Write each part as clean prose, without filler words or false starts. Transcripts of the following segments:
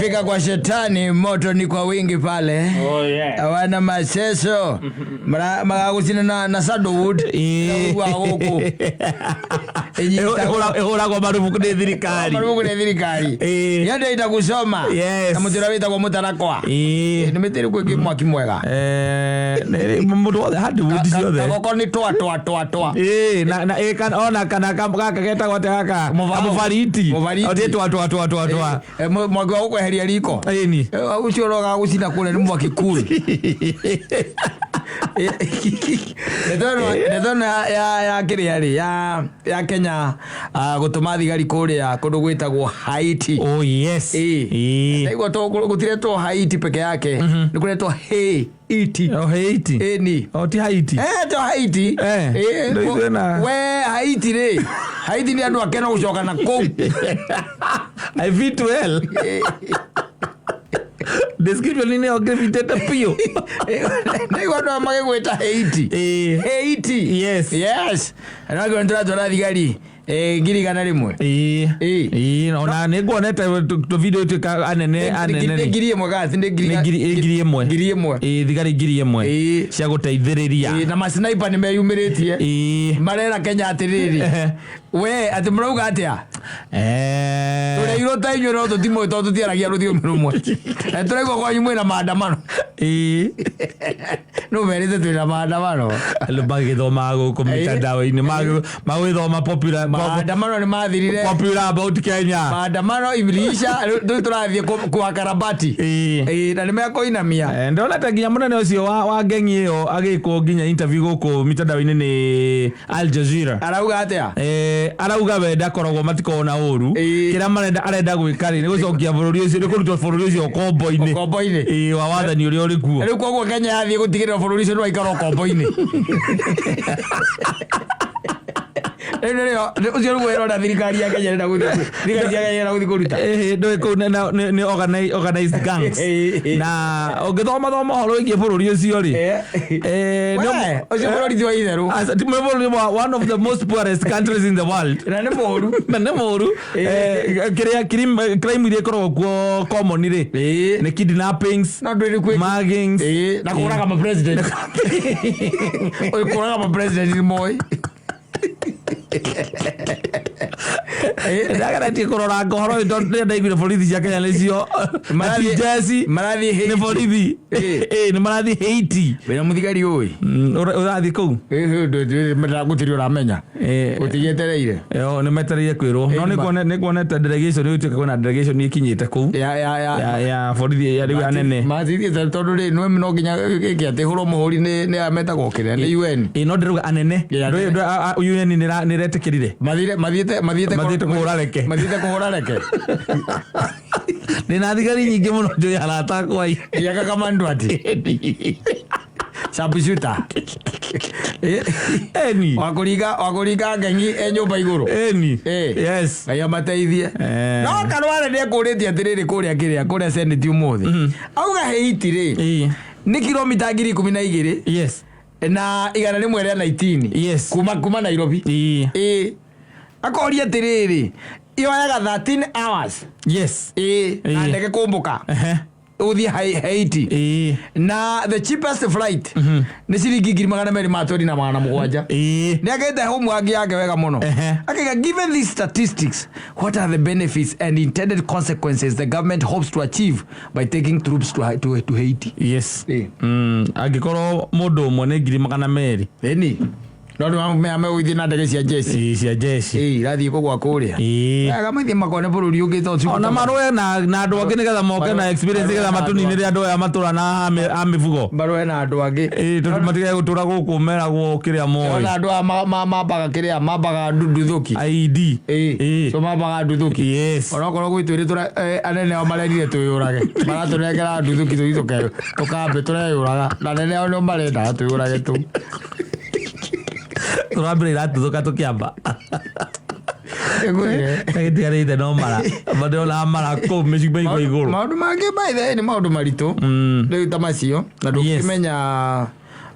Fika kwa shetani moto ni kwa wingi pale. Oh yeah. Wana maseso. Magagusina na Saddlewood. Kwa huko. Ehora kwa marufuku ni thirikari. Marufuku ni thirikari. Yende itakusoma. Na mutira wita kwa mutarakwa. Nimeteri kwa mwaki mwega. Mundu wothe Saddlewood ciothe. Goko ni toa. Na kana ona kana kaka geta gote kaka. Mufariti. Odi toa. Mwaki wa huko heria riko. Ni. Ucio roga gucina kule ni mwaki cool. Netono ya kiriari ya Kenya gutuma thigari kuria kundu gwitagwo Haiti. Oh yes. Ego to gutiretwo Haiti peke yake. Ni kuretwo Haiti. Oh Haiti. Ni. Oh ti Haiti. To Haiti. We Haiti re. Haiti ni andu akena gucoka na kou. I fit well. Description ni ogeviteta pio. Nego ndo magegweta Haiti. Haiti. Yes. Anago ndra tora thigari. Ngiri kana rimwe. Ona niguonete to video tuka anene. Ngiri imwe gathi ngiri imwe. Thigari ngiri imwe. Cia guteithiriria. Na masniper ni meyumiritie. Marera Kenya atiriri. We ati murauga atia? Ore iro tainyo no tutimo to tutiaragia ruthio rumwe. Turego kwa nyumwe na maandamano. No merite twina maandamano. Magithoma guku mitandao-ini magithoma popular maandamano ni mathirire popular about Kenya. Maandamano ibilisha turathie kwa karabati. Na nimekoinamia. Ndona taginya munene ucio wa gengi iyo agikwo nginya interview guku mitandao-ini ni Al Jazeera. Arauga atia? Arauga wenda korogwo matikona uru. Kira arenda gwikari ni gucokia bururi ucio ni kurutwo bururi ucio kombo-ini. Wa wathani uri uri kuo. Riu koguo Kenya yathie gutigirira bururi ucio no ikaro kombo-ini. Ucio rugo era thirikari ya Kenya nda guthi. Thirikari ya Kenya nda guthi kuruta. Ndo ko ni organized gangs. Na ogithoma horo ingi bururi ucio ri. No ucio bururi thwa itheru. One of the most poorest countries in the world. Na ne moru. Crime ile korwo kwa common ri. Ni kidnappings, muggings, na kuraga ma president. Oi kuraga ma president ni moi. Ndagara ti korora ngoro ndo ndaigire borithi cia Kenya nicio marathi ni borithi ni marathi Haiti bena muthigari oi urathi kou ndo gutiri uramenya utigetereire ni metereire kwirwo no ni kuoneta delegation ni tuka kuna delegation ikinyite kou ya borithi ya riu anene mathithie tondu ri no no nginya giate huro muhuri ni ameta gokire ni UN no ndiruga anene UN ni retikirire mathiete kuhura reke nina thigari nyingi muno njo arata kwa yaga kama ndu ati sharpshooter wakuriga ngengi nyumba iguru yes aya mateithie no kanware ni kuritie atiriri kuria senate umuthi auga Haiti ri ni kilomita 12 yes na igana rimwe ria 19 yes kuma Nairobi akoria tiriri iyo yaga 13 hours yes na ndege kumbuka uthi Haiti na the cheapest flight ni ciringi 227 ni agete homework yake wega muno akiga given these statistics what are the benefits and intended consequences the government hopes to achieve by taking troops to Haiti yes agikorwo mundu umwe ni 200 eni no me uthi na ndege cia jeshi rathi kugwa kuria kama thie makone bururi ungito tu ona marwe na andu angi nigetha moke na experience nigetha matunini ria andu aya matura na amivugo barwe na andu angi matige gutura guku meragwo kiria moyo ona andu mabaga kiria mabaga nduthuki ID so mabaga nduthuki yes ona korwo gwitwire tura anene ao marendire tuyurage maratunengera nduthuki tuitoke tukambe tureyuraga na anene ao no marenda tuyurage tu turambire iratuthuka tukiamba Egetigarite no mara bado la mara ko mecibe iko iguru maundu mangi by the ni maundu maritu riu tamacio na ndukimenya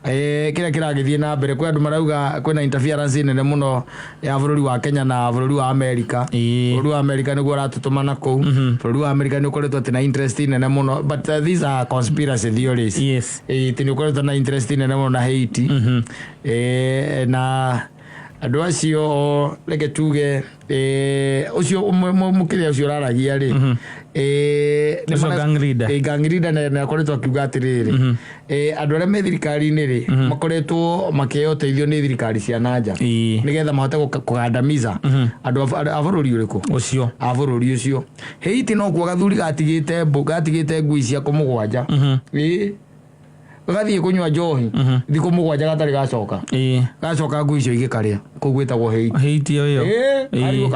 kira kiragithie na mbere kwa andu marauga kwina interference nene muno ya bururi wa Kenya na bururi wa America. Bururi wa America niguo ratutumana kou. Bururi wa America ni ukoretwo tina interest nene muno, but these are conspiracy theories. Yes. Tini ukoretwo na interest nene muno na Haiti. Na andu acio reke tuge ucio mukiria ucio raragia ri Ngari na akoretwo akiuga atiriri andu aria me thirikari-ini ri makoretwo makioteithio ni thirikari cia nanja nigetha mahote kugandamiza andu a bururi uriku ucio a bururi ucio. Haiti no kuo gathuri gatigite ngui cia kumugwanja gathie kunywa njohi thiku mugwanja gatari gacoka ngui icio igikaria kuu gwitagwo Haiti yo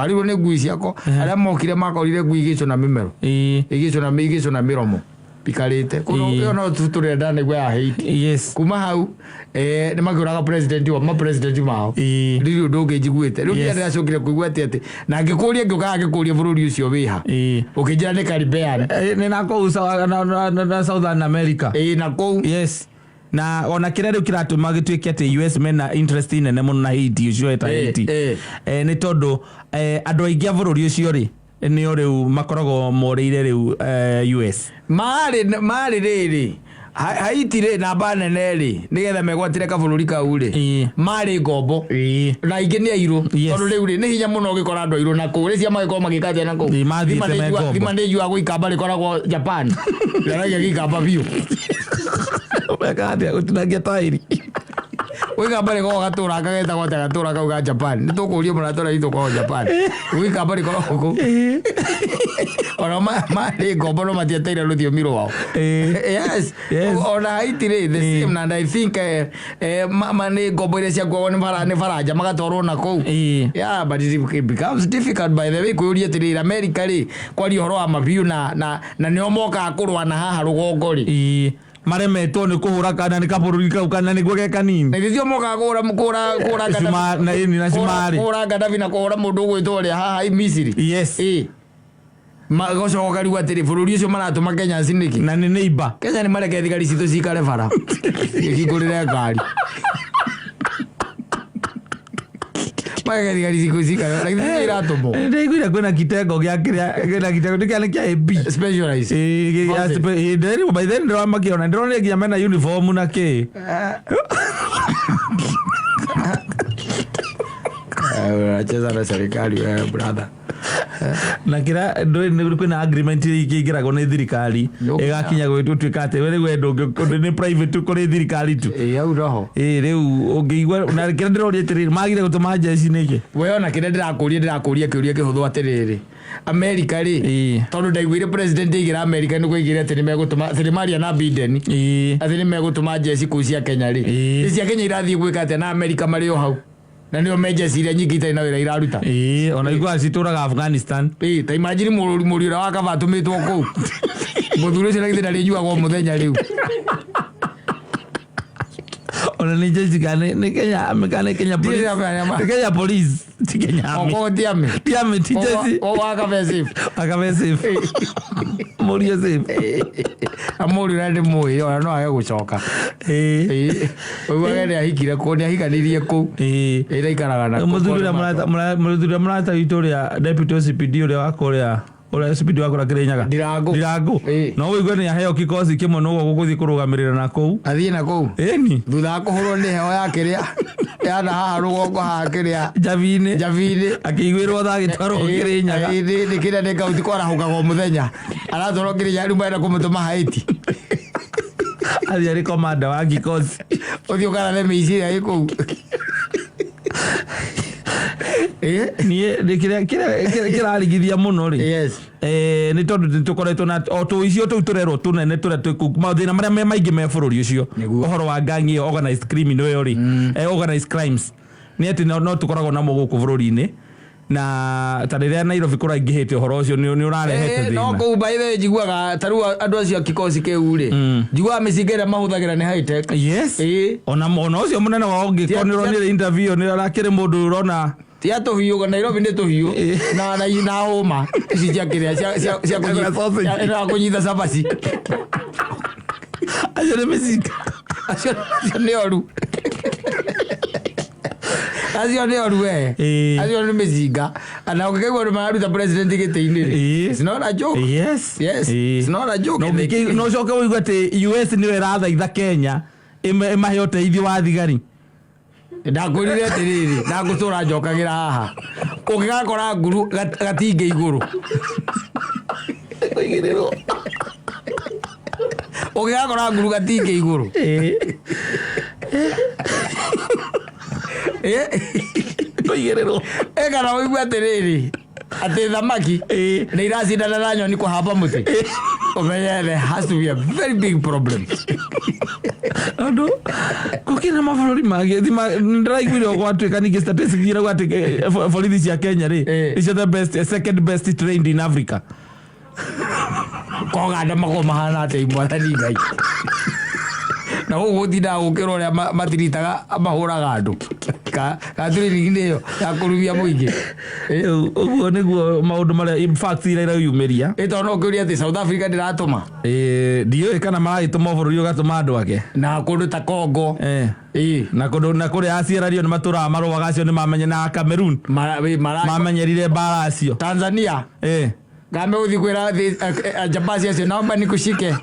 ariwo ni ngui ciako aria mokire makorire ngui igico na mimero igico na miromo pikarite kuno yo no tuturenda ni gwa Haiti. Yes. Kuma hau ni maguraga president mao ndirio ndoge njiguite riu ndia acokire kuigua ati na ngikuria ngikuria bururi ucio wiha ukijira ni Caribbean ni nako na Southern America na kou. Yes. Na ona kira riu kiratuma gitwike ati US mena interest nene muno na Haiti ucio eta Haiti ni tondu andu aingi a bururi ucio ri ni riu makoragwo moreire riu US mari riri Haiti ri namba nene ri nigetha megwatire kabururi kau ri mari ngombo na ingi ni airu tondu riu ri ni hinya muno gikora andu airu na ku ri cia magiko magikatia na ku thima ni jua guikamba rikoragwo Japan na gikamba biu wekatia utunagia tairi wikamba rikoragwo gatura kageta gwa gatura kau ga Japan ni tukuria muratora itu kwa Japan wikamba rikoragwo ku ona mari ngombo no matiateire ruthiomi rwao. Yes. Ona Haiti ri the same and I think mani ngombo iria cia kwao ni faranja magatwarwo na kou. Yeah, but it becomes difficult by the way kuyuria ati America ri kwari horo wa mabiu na nio moka kurwa na haha rugongo ri maremetwo ni kuhura kana ni kabururi kau kana ni gweke kanini na thio moka kura kana na ini na simari kura Gaddafi na kura mundu gwitwo ri haha Misiri. Yes. Magocoka riu atiri bururi ucio maratuma Kenyans niki na ni neighbor Kenya ni mareke thigari citu cikare bara ikigurire ngari mareke thigari cikare lakini iratumo ndigwira kwina kitengo gia kia AB specialized nderi by then ndo amakiona ndrone ngia mena uniform na ki acheza na serikali brother na kira ndo kwina agreement ikigirago ni thirikari igakinya gwitutwika ati we gwendo ni private kuri thirikari tu au roho riu ungiigwa na kira ndiroria ati magire gutuma jeshi niki we ona kira ndirakuria kiuria kihuthu atiriri America ri tondu ndaiguire president igira America ni kuigira ati ni megutuma thirimaria na Biden ati ni megutuma jeshi kucia Kenya ri cia Kenya irathie gwika ati na America mari o hau na ndio mejeshi iria nyingi itai na wira iraruta ona igwa cituraga Afghanistan ta imagine muri ura waka batumitwo ku muthuri ucio nagithe ndari nyuagwo muthenya riu ona ni jeshi gani ni Kenya police ti Kenya o diame ti jeshi o waka vesif muri yosef amuri rande moi ona no age gucoka wagere ahikire ko ni ahikanirie ku ira ikaraga na muthuri murata Victoria deputy CPD ule wakorea ora CPD wakora Kirinyaga Ndirango no wigwe ni aheo kikosi kimwe no guguthi kurugamirira na kou athie na kou ni thutha kuhurwo ni heo ya kiria ya na haha rugongo haha kiria javine akigwirwo thagitwaro Kirinyaga ni kira ni kauti kwara hukagwo muthenya aratwaro Kirinyaga riu maenda kumutuma Haiti athie ari commander wa kikosi uthio kana le meiciria iku ni kira arigithia muno ri yes ni tondu tukoretwo na oto icio tu turerwo tunene turia tukuma thina maria me maingi me bururi ucio ohoro wa gangi organized criminal yo ri organized crimes ni ati no tukoragwo na muguku bururi-ini na tariria Nairobi kura ingihite horo ucio ni urarehete thina no ku by the way jiguaga taru andu acio kikosi keu ri jigua micigera mahuthagira ni high tech. Yes. Ona ucio munene wa ongi konironi interview ni arakire mundu urona tia tuhiu Nairobi ni tuhiu na homa ici cia kiria cia kunyitha sabasi ajere mesiga acio nĩ oru acio nĩ oru acio nĩ mĩcinga na ũngĩkaigua andũ mararuta president gĩtĩ-inĩ rĩ it's not a joke. Yes it's not a joke. No coke ũigua atĩ US nĩyo ĩrathaitha Kenya ĩmahe ũteithio wa thigari. Ndakwĩrire atĩrĩrĩ ndagũtũra njokagĩra haha ũngĩgakora nguru gatingĩ igũrũ ũngĩgakora nguru gatingĩ igũrũ kũigĩrĩrwo kana ũigua atĩrĩrĩ atĩ thamaki nĩ iracindana na nyoni kũhamba mũtĩ ũmenye there has to be a very big problem. Andũ gũkĩra mabũrũri mangĩ ndĩraiguire gwatuĩka ningĩ statistics irauga atĩ borithi cia Kenya rĩ is the best second best trained in Africa. Koganda mako mahana atĩ imwathani Ngai na gũgũtinda gũkĩra ũrĩa matiritaga mahũraga andũ training ĩyo ya kũrubia mũingĩ ũguo nĩguo maũndũ marĩa in fact irayumĩria ĩtondũ no ũkĩũria atĩ South Africa ndĩratũma ndiũĩ kana maragĩtũma bũrũri ũgatũma andũ ake na kũndũ ta Congo na kũrĩa Sierra Leone matũraga marũaga acio nĩmamenye na Cameroon mamenyerire mbara acio Tanzania game ũthi kwĩra jambasi acio naomba nikushike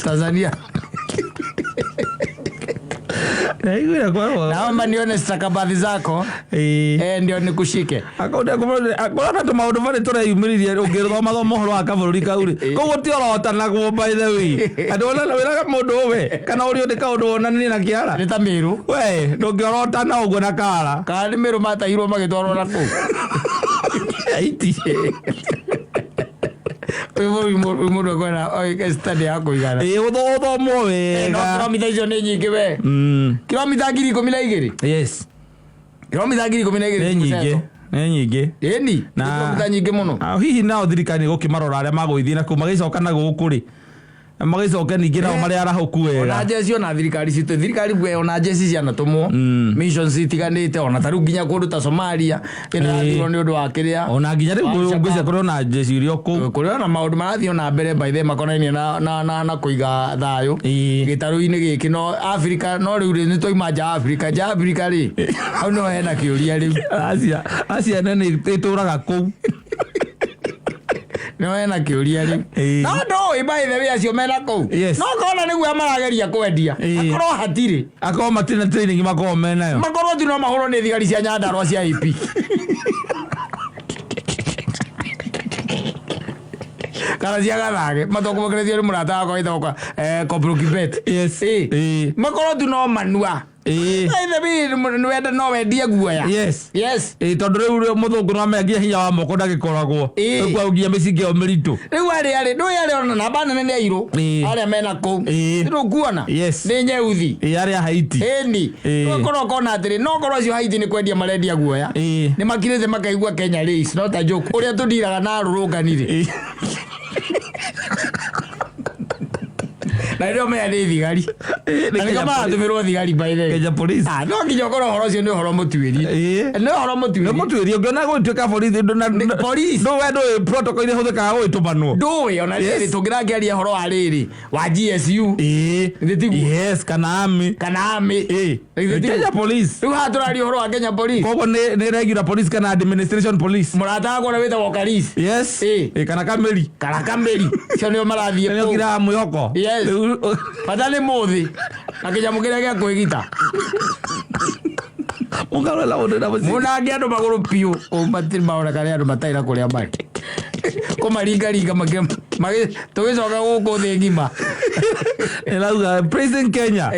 Tanzania naomba nione stakabadhi zako ndio nikushike akona maũndũ marĩ tũreyumĩririe ũngĩthoma ũhoro wa kabũrũri kau rĩ koguo ti orotanagwo by the way andũ wĩraga mũndũ we kana ũrĩo nĩ kaũndũ wonanire na kĩara nĩ ta mĩrũ we ndũngĩorotana ũguo na kara kana nĩ mĩrũ matahirwo magĩtwarwo na kũu Haiti mũndũ akwena study ya kũigana ũthomwo wega kilomita icio nĩ nyingĩ we kilomita 12,000 yes kilomita 12,000 nĩ nyingĩ ĩni kilomita nyingĩ mũno hihi nao thirikari gũkĩmarora arĩa magũithiĩ na kũu magĩcoka na gũkũ rĩ magĩcoka ningĩ nao marĩa arahũku wega ona jeci ona thirikari citũ thirikari bwe ona jeci cianatũmwo missions itiganĩte ona tarũ nginya kũndũ ta Somalia ĩrathirwo nĩ ũndũ wa kĩrĩa ona nginya rĩu ngwĩciria kũrĩ ona jeci iria kũu kũrĩ ona maũndũ marathiĩ na mbere by the makonainie na kũiga thayũ gĩtarũ-inĩ gĩkĩ no Africa no rĩu nĩ twaima nja Africa rĩ hau no hena kĩũria rĩu Asia nene ĩtũraga kũu no hena kĩũria rĩu no ndũĩ by the way acio mena kũu no kona nĩguo marageria kwendia akorwo hatirĩ akorwo matirĩ na training makorwo menayo makorwo ti no mahũrwo nĩ thigari cia Nyandarũa cia AP kana cia Gathage matokũmũkĩrĩthio nĩ mũrata wakwa wĩtagwo Kopro Kibet makorwo tu no manua nĩwenda no wendie guoya tondũ rĩu mũthũngũ no amengia hinya wa moko ndagĩkoragwo kwaugia mĩcinga ĩyo mĩritũ rĩu arĩ ona namba nene nĩ airũ arĩa mena kũu rĩu kuona nĩ nyeuthi arĩa Haiti ĩni ũkorwo kona atĩrĩ no korwo acio Haiti nĩ kwendia marendia guoya nĩ makirĩte makaigua Kenya rĩ is not a joke ũrĩa tũndiraga na rũrũngani rĩ na ndio me ari thigari na kama atũmĩrwo thigari by the Kenya police no nginya ũkorwo ũhoro ũcio nĩ ũhoro mũtuĩrie nĩ ũhoro mũtuĩrie ũngĩona gũtuĩka borithi ndũ wendo protocol iria hũthĩkaga gũgĩtũmanwo ndũĩ ona rĩrĩ tũngĩrakĩaria ũhoro wa rĩrĩ wa GSU kana army Kenya police rĩu haha tũraria ũhoro wa Kenya police koguo nĩ regular police kana administration police mũrata wakwa ũrĩa wĩtagwo Karis kana Kameri cio nĩo marathiĩ nĩo kira mwĩhoko bata nĩ mũthĩ na kĩnyamũ kĩrĩa gĩa kwĩgita mũnange andũ magũrũ piũ matirĩ maoneka nĩ andũ mataĩra kũrĩa marĩ kũmaringaringa tũgĩcoka gũkũ thĩ ngima praising Kenya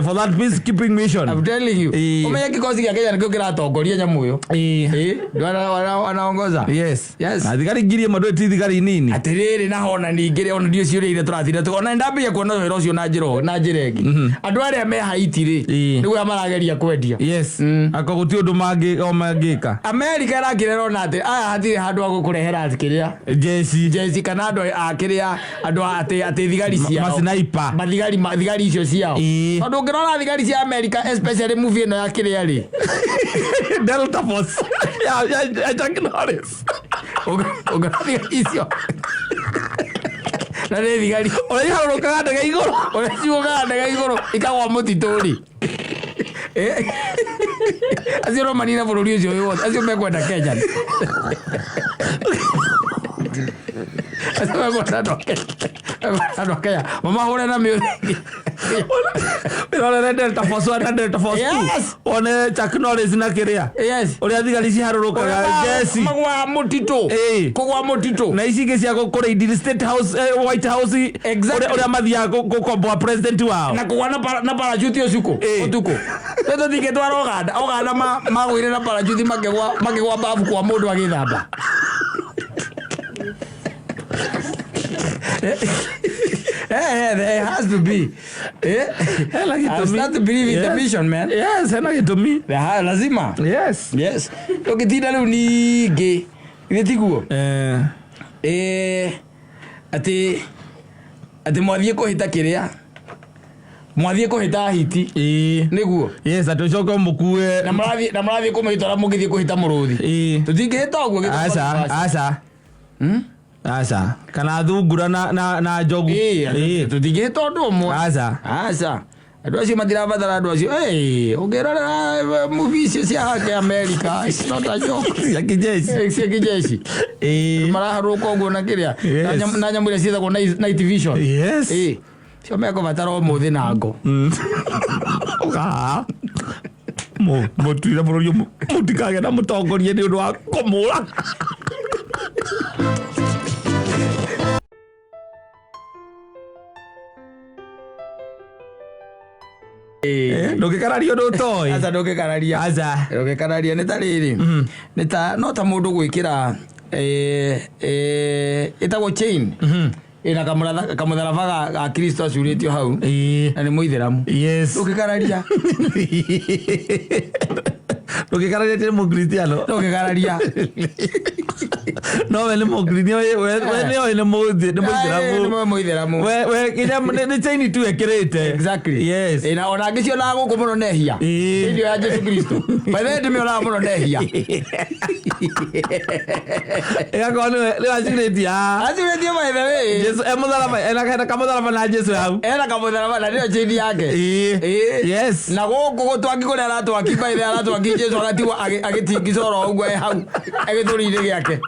for that peacekeeping mission. I'm telling you ũmenye kikosi gĩa Kenya nĩkĩo kĩratongoria nyamũ ĩyo wanaongoza na thigari ngiri ĩmwe ndũĩ ti thigari nini atĩrĩrĩ na hona ningĩ ona ndio ciũria iria tũratinda ona ndambĩrĩria kuona wĩra ũcio na njĩra ĩngĩ andũ arĩa me Haiti rĩ nĩguo marageria kwendia akwa gũtirĩ ũndũ mangĩka America ĩrakĩrera ona atĩ aya hatirĩ handũ ha gũkũrehera kĩrĩa jesi kana andũ akĩrĩa andũ atĩ thigari ciao masniper thigari icio ciao tondũ ũngĩrora thigari cia America especially movie ĩno ya kĩrĩa rĩ Delta Force ya Chuck Norris thigari icio na nĩ thigari ũrĩa iharũrũkaga ndege igũrũ ũrĩa ciũkaga ndege igũrũ ikagwa mũtitũ-rĩ acio no manina bũrũri ũcio wĩ wothe acio mekwenda Kenya acio mekwenda andũ a Kenya mamahũre na mĩũthĩ Mirorere Delta Force 1 na Delta Force 2 one Chuck Norris na kiria uria thigari ciharũrũkaga jesi magwa mũtitũ kũgwa mũtitũ na ici ingĩ cia kũrĩithia State House White House uria mathiaga gũkomboa president wao na kũgwa na parachute ũtukũ Tũtũ tingĩtwara Uganda magwĩre na parachute makĩgwa babu kwa mũndũ agĩthamba there has to be. I start to believe in the mission, man. Yes, to me. Lazima. Yes. Ukitinda riu ningi. Githiguo. Ati mwathie kuhita kiria. Mwathie kuhita Haiti. Niguo. Yes, atucoka mukue. Na murathie kumihitara mugithie kuhita muruthi. Tutingihita uguo Asa kana thungura na njogu tutingihita undu umwe asa andu acio matirabatara andu acio ungirora movie icio cia hake America it's not a joke cia kijeshi maraharũka ũguo na kiria na nyamũ iria ciĩtagwo night vision cio mekũbatara ũmũthĩ na ngo mũtuire bũrũri mũtikagĩa na mũtongoria nĩ ũndũ wa kũmũra ndũgĩkararia ũndũ ũtoĩ aca ndũgĩkararia nĩ ta rĩrĩ nĩ ta no ta mũndũ gwĩkĩra ĩtagwo chain ĩna kamũtharaba ga Kristo acurĩtio hau na nĩ mũithĩramu ndũgĩkararia ndũgĩkararia tĩ mũkristiano ndũgĩkararia no we nĩ mũkristiano we nĩ mũithĩramu we kinya nĩ chain tu ekĩrĩte exactly na ona angĩcionaga gũkũ mũno nehia hĩndĩ ya Jesu Kristo by the way ndĩmĩonaga mũno nehia ĩgakorwo nĩ acurĩtio by the way Jesu mũtharaba ena kamũtharaba na Jesu hau ena kamũtharaba na nĩyo chain yake na gũkũ gũtwaki kũrĩa aratwaki by the way aratwaki Jesu agatigwo agĩtingicoro ũguo hau agĩthũri-inĩ gĩake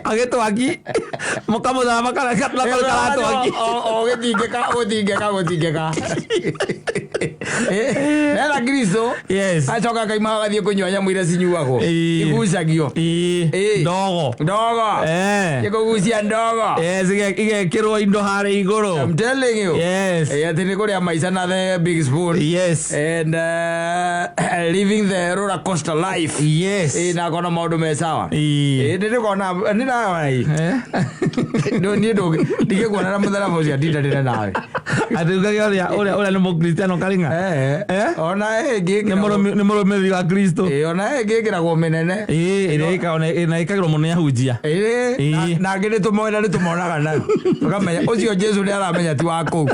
agĩtwaki mũkamũtharaba karatwaki gũtingĩka ena Kristo acoka akaima agathiĩ kũnyua nyamũ iria cinyuagwo igucagio ndogo gĩkũgucia ndogo igekĩrwo indo harĩa igũrũ I'm telling you atĩ nĩ kũrĩa maica na the big spoon and living the roller coaster life na kona maũndũ me sawa nĩndĩkona niĩ ndigĩkuona na mũtharaba ũcio atindanĩre nawe atugaga ũrĩa nĩ mũkristiano karinga ona nĩ mũrũmĩrĩri wa Kristo ona ĩngĩkĩragwo mĩnene na ĩkagĩrwo mũno nĩ ahunjia na angĩ nĩtũmonaga nayo ũkamenya ũcio Jesu nĩ aramenya ti wa kũu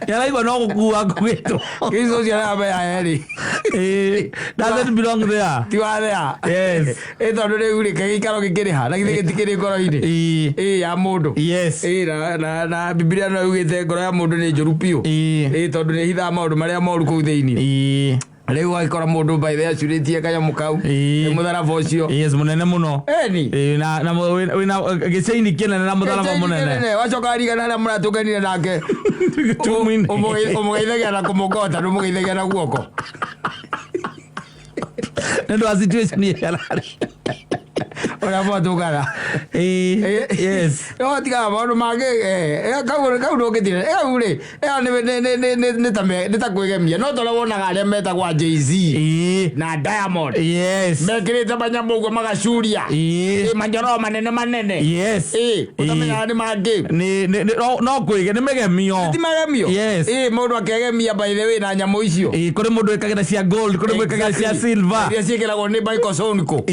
yaraigua no gũkua ngũgĩtwo Kristo ũcio aramenya erĩ doesn't belong there ti wa there tondũ rĩu rĩ gĩikaro gĩkĩrĩha na githĩ gĩtikĩrĩ ngoro-inĩ ya mũndũ na Biblia no yugĩte ngoro ya mũndũ nĩ njũru biũ tondũ nĩ hithaga maũndũ marĩa moru kũu thĩinĩ rĩu agĩkora mũndũ by the acurĩtie kanyamũ kau mũtharaba ũcio mũnene mũno na wĩna gĩcaini kĩnene na mũtharaba mũnene wacoka arigana harĩa mũratũnganire nake ũmũgeithagia na kũmũgota ndũmũgeithagia na guoko nĩ ũndũ wa situation yararĩ ũrĩa mwatũngana tigaga maũndũ mangĩ kau ndũngĩthire kau rĩ nĩ ta kwĩgemia no tũrĩa wonaga arĩa metagwo Jay-Z na Diamond mekĩrĩte manyamũ ũguo magacuria manjoro manene ũtamenyaga nĩ mangĩ no kwĩge nĩ megemio ti megemio mũndũ akegemia by the way na nyamũ icio kũrĩ mũndũ wĩkagĩra cia gold kũrĩ mũndũ wĩkagĩra cia silver iria ciĩkĩragwo nĩ Michael Sonko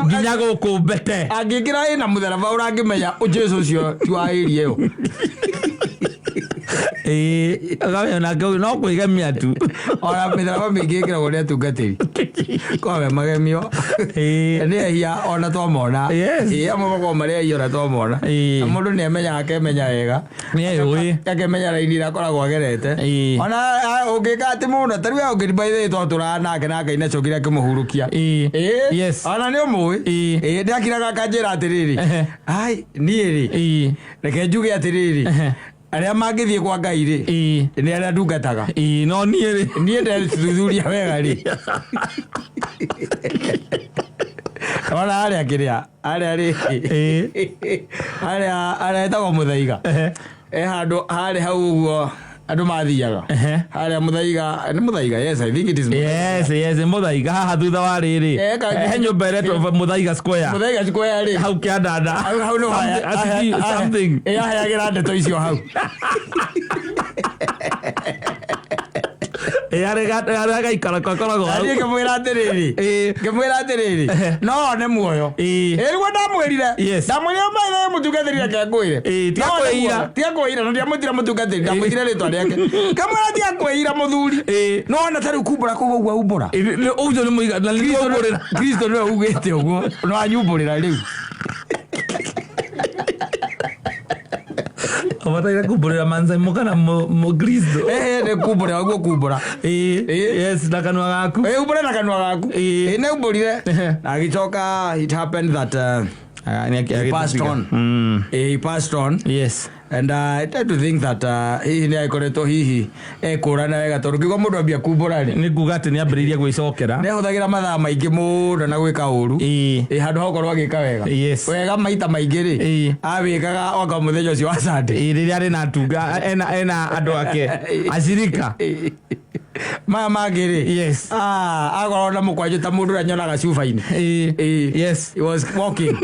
nginya gũkũ mbete angĩkĩra na mũtharaba ũrangĩmenya Jesu ũcio ti wa ĩrĩa ĩyo agawe na no kuigamia tu ora mithara mingikira gure tungatiri kwa magemio ne hiya ona twamona amwe ko maria hiyo twamona mundu ne menya akemenya wega ne ui akemenya raini ra koragwo agerete ona ungika ati mundu tari we ungiribaithe twatura nake nake ina chokira kimuhurukia yes ona ne umui ndakiraga kanjira atiriri ai niiri reke njuge atiriri aria mangithie kwa Ngai ri ni aria ndungataga no niiri nie ndethuthuria wega ri ona aria kiria aria ri aria etagwo muthaiga handu hari hau uguo andu mathiaga haria muthaiga ni muthaiga yes I think it is yes muthaiga haha thutha wa riri nyumba iretwo muthaiga square ri hau kiandanda hau no something yaheagira ndeto icio hau yarega ikara koragwo ari ngemwira atiriri no ne muoyo rĩu ndamwĩrire ndamwĩrire mũtungatĩri ake ngwĩre tiakwĩira na ndiamwĩtire mũtungatĩri ndamwĩtire rĩtwa rĩake ngamwĩra tiakwĩira mũthuri no ona tarĩ kumbũra kũu ũguo umbũra ũcio nĩ mũigana Kristo nĩwe ugĩte ũguo no anyumbũrĩra rĩu Awataira kumbura Mansaimo kana mo Kristo ne kumbura waguo kumbura yes na kanwa gaku umbura na kanwa gaku ne umburire na agicoka it happened that he passed on he passed on yes and I try to think that hihi ni aikoretwo hihi ekurana wega tondu ngigwa mundu ambia kumbura ri ni kuga ati ni ambiriria gwicokera ne huthagira mathaa maingi mundu na gwika uru handu hokorwo agika wega wega maita maingi ri awikaga oka muthenya ucio wa Sunday riria ari na tunga ena andu ake ashirika maya mangiri yes agorwo na mukwanju ta mundu ranyonaga cuba-ini yes he was walking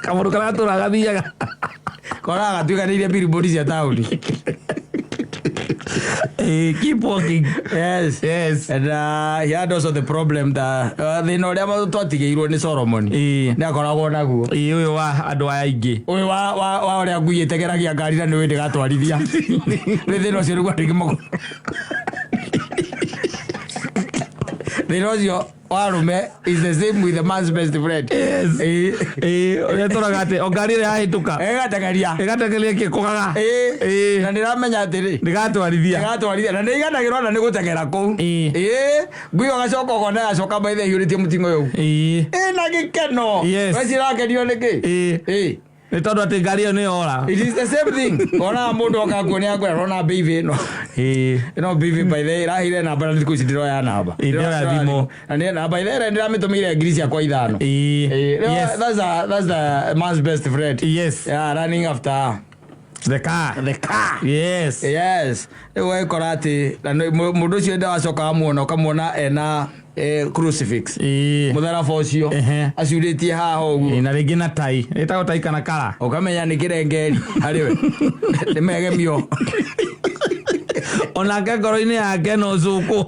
kamuru kana turagathiaga koraga tuiganirie billboard cia tauni keep walking yes and he had also the problem that thina uria twatigeirwo ni Solomon ni akoragwo naguo uyu wa andu aya ingi uyu wa uria ngui itegeragia ngari na niwe ndigatwarithia ni thina ucio rigu andu thina ucio warume is the same with the man's best friend uria turagate ongari ria hituka egategeria kikogaga na ndiramenya atiri ndigatwarithia na ndiganagirwo na nigutegera kuu ngui ogacoka ogona gacoka baithe hiuritie mutingo uyu na gikeno wecirakenio niki ni tondu ati ngari iyo ni ora it is the same thing ona mundu okakuonia ngwe rona bibi no bibi by the rahire namba na thiku cidiro ya namba ndira thimo na ni namba ile ndiramitũmĩire ngiri ciakwa 5 that's the man's best friend running after the car yes ewe korati na mundu ucio ndacoka muona ukamuona ena crucifix mutharaba ucio aciurĩtie haha ũguo na rĩngĩ na tai ĩtagwo tai kana kara ukamenya nĩ kĩrengeri harĩwe nĩ megemio onake ngoro-inĩ yake no cuku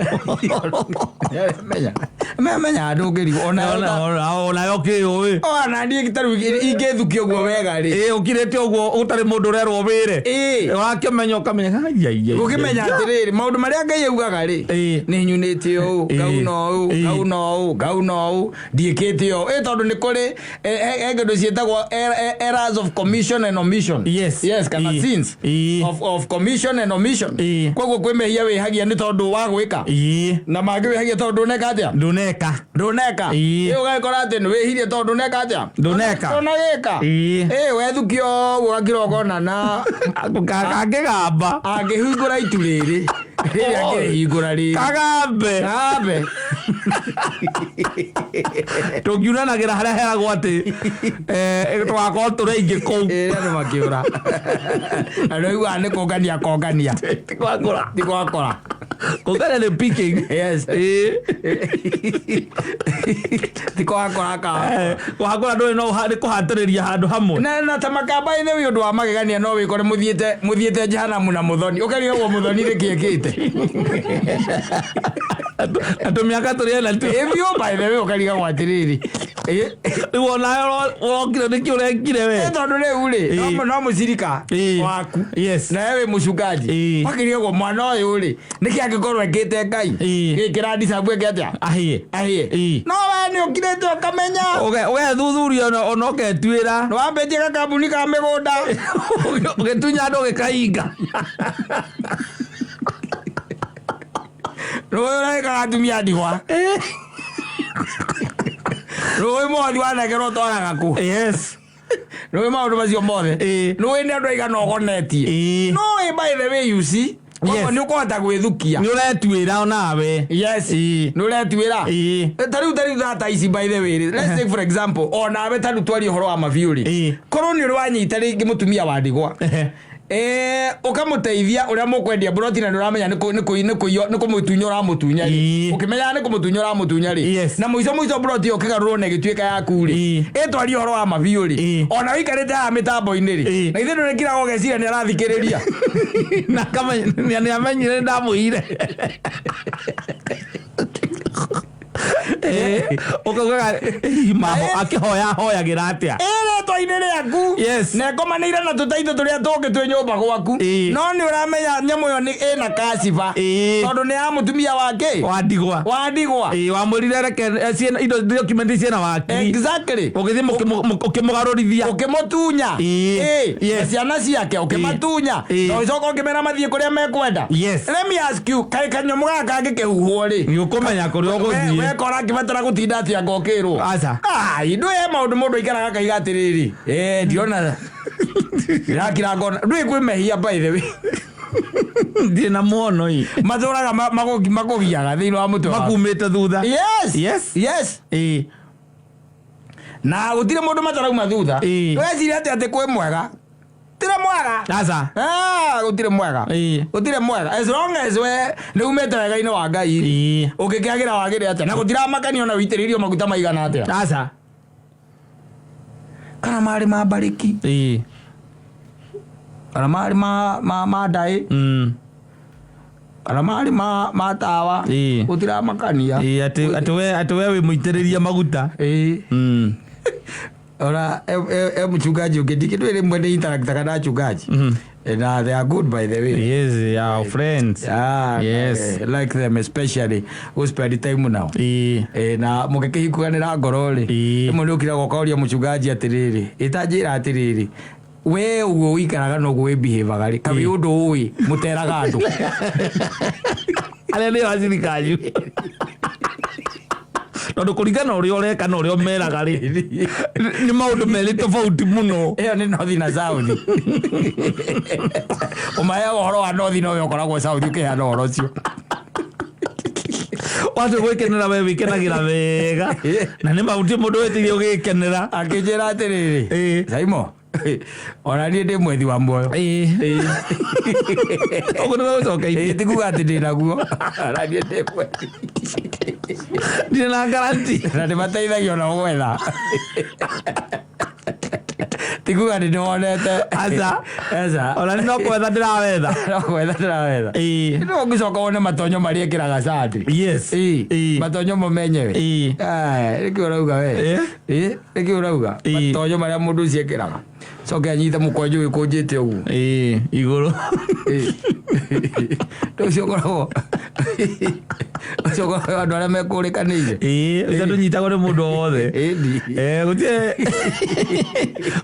menya andũ ngĩrigo onayo kĩũĩ ona niĩ tarĩu ingĩthukio guo wega rĩ ũkirĩte ũguo ũtarĩ mũndũ ũrerwo wĩre wakĩmenya ũkamenya gũkĩmenya atĩrĩrĩ maũndũ marĩa Ngai augaga rĩ nĩ nyunĩte ũũ ngauna ũũ ndiĩkĩte ũũ tondũ nĩ kũrĩ kĩndũ ciĩtagwo errors of commission and omission yes kana sins of commission and omission koguo kwĩmehia wĩhagia nĩ tondũ wa gwĩka na mangĩ wĩhagia tondũ ndũneka atĩa ndũneka ũgagĩkora atĩ nĩ wĩhirie tondũ ndũneka atĩa ndũnagĩka wethukio ũguo gakĩrogona na kangĩgamba angĩhingũra itu rĩrĩ rĩrĩa angĩrĩhingũra rĩrĩ kagambe tũngiunanagĩra harĩa heragwo atĩ tũgakorwo tũrĩ aingĩ kũu andũ makĩũra andũ aiguaga nĩ kũngania ti gwakora kũngania nĩ picking ti gwakora kũhakũra ndũrĩ no nĩ kũhatĩrĩria handũ hamwe na ta makamba-inĩ wĩ ũndũ wa magegania no wĩkore mũthiĩte jehanamu na mũthoni ũkariganĩrwo mũthoni nĩ kĩĩkĩte Atumia turi na tu. Evyo by the way ukariga gwatiriri. Wona wokire nikire kire we. Tondu riu ri no mucirika waku. Yes. Na wewe mucungaji. Wakirie go mwana uyu ri niki angikorwo ekite Ngai. Gikira disabu eketia. Ahie. No we ni ukirete ukamenya. We thuthuria ona uketwira. No wambetie kakambuni ka migunda. Ugetunya ndo gikainga. Roe katumia ndigwa. Roe modi wanegero twaraga ku. Yes. Roe maundu macio mothe. Roe ni andu aigana ogonetie. No by the way you see. Yes. Ni ukota gwithukia. Ni uretwira onawe. Yes. Ni uretwira. Tariu that ici by the way. Let's take for example. Onawe tariu twari horo wa maviuri. Korwo ni urwanyita ringi mutumia wa ndigwa. Ukamuteithia uria mukwendia broti na uramenya ni kumutunya uramutunya ri ukimenya ni kumutunya uramutunya ri na muico broti ukigarurwo na gituika yaku ri etwari horo wa maviuri ona wikarite ha mitambo-ini ri na ithe ndurekira gogecira ni arathikiriria na kama ni amenyire ndamuire ukaga maho akihoya gira atia to-ini riaku na ngomanire na tutaitho turia tungi twi nyumba gwaku no ni uramenya nyamu yo ni ina kashifa tondu ni amutumia wake wandigwa wamurire reke indo document ciena wakiri exactly ugithi ukimugarurithia ukimutunya ciana ciake ukimatunya no icoka ukimera mathie kuria mekwenda let me ask you kai kanyamu gaka ngikihuhwo ri ni ukumenya kuria uguthie we kora kibatara gutinda atia ngokirwo aca indu maundu mundu ikaraga kaiga atiriri ndiona yakira ngona ndui kwimehia by the way ndina muono i mathuraga magogiaga thiini wa mutwe makumite thutha yes na gutire mundu matarauma thutha weciria ati kwi mwega tire mwega aca gutire mwega as long as we ni umete wega-ini wa Ngai ukikiagira wagire atia na gutira makanio na uitiririo maguta maigana atia aca kana mari mabariki kana mari ma dai kana mari ma tawa utira makania ati we muitiriria maguta ora mchungaji ukidiki tu ile mwende interact kana mchungaji and they are good by the way. Yes, our friends. Yes, like them especially who spend time now. Na mugekihikuganira ngorori imwe nukira gokauria mchungaji atiriri itajira atiriri we ugo wikaraga no gwe behave gari kabi undu uyi muteraga andu ale ni wazirikaju tondu kuringana uria ureka na uria meraga ri ni maundu meri tofauti muno iyo ni north na south umaya uhoro wa north no yo koragwo south ukihana uhoro cio watu gwikenera we wikenagira wega na ni maundu mundu wetirio gikenera akijira atiriri Saimo ona ni ndi mwethi wa muoyo ogo no ucoka tikuga ati ndi naguo ara ni ndi mwethi ndina garanti na ndi mateithagio na gwetha tikuga ndi wonete aca ona no kwetha ndirawetha no ngicoka wone matonyo maria ekiraga cati matonyo mumenyewe riki urauga we riki urauga matonyo maria mundu ucio ekiraga coke anyite mukwanju wikunjite uguo iguru tucio koragwo andu aria mekurikanire ucio ndunyitagwo ni mundu wothe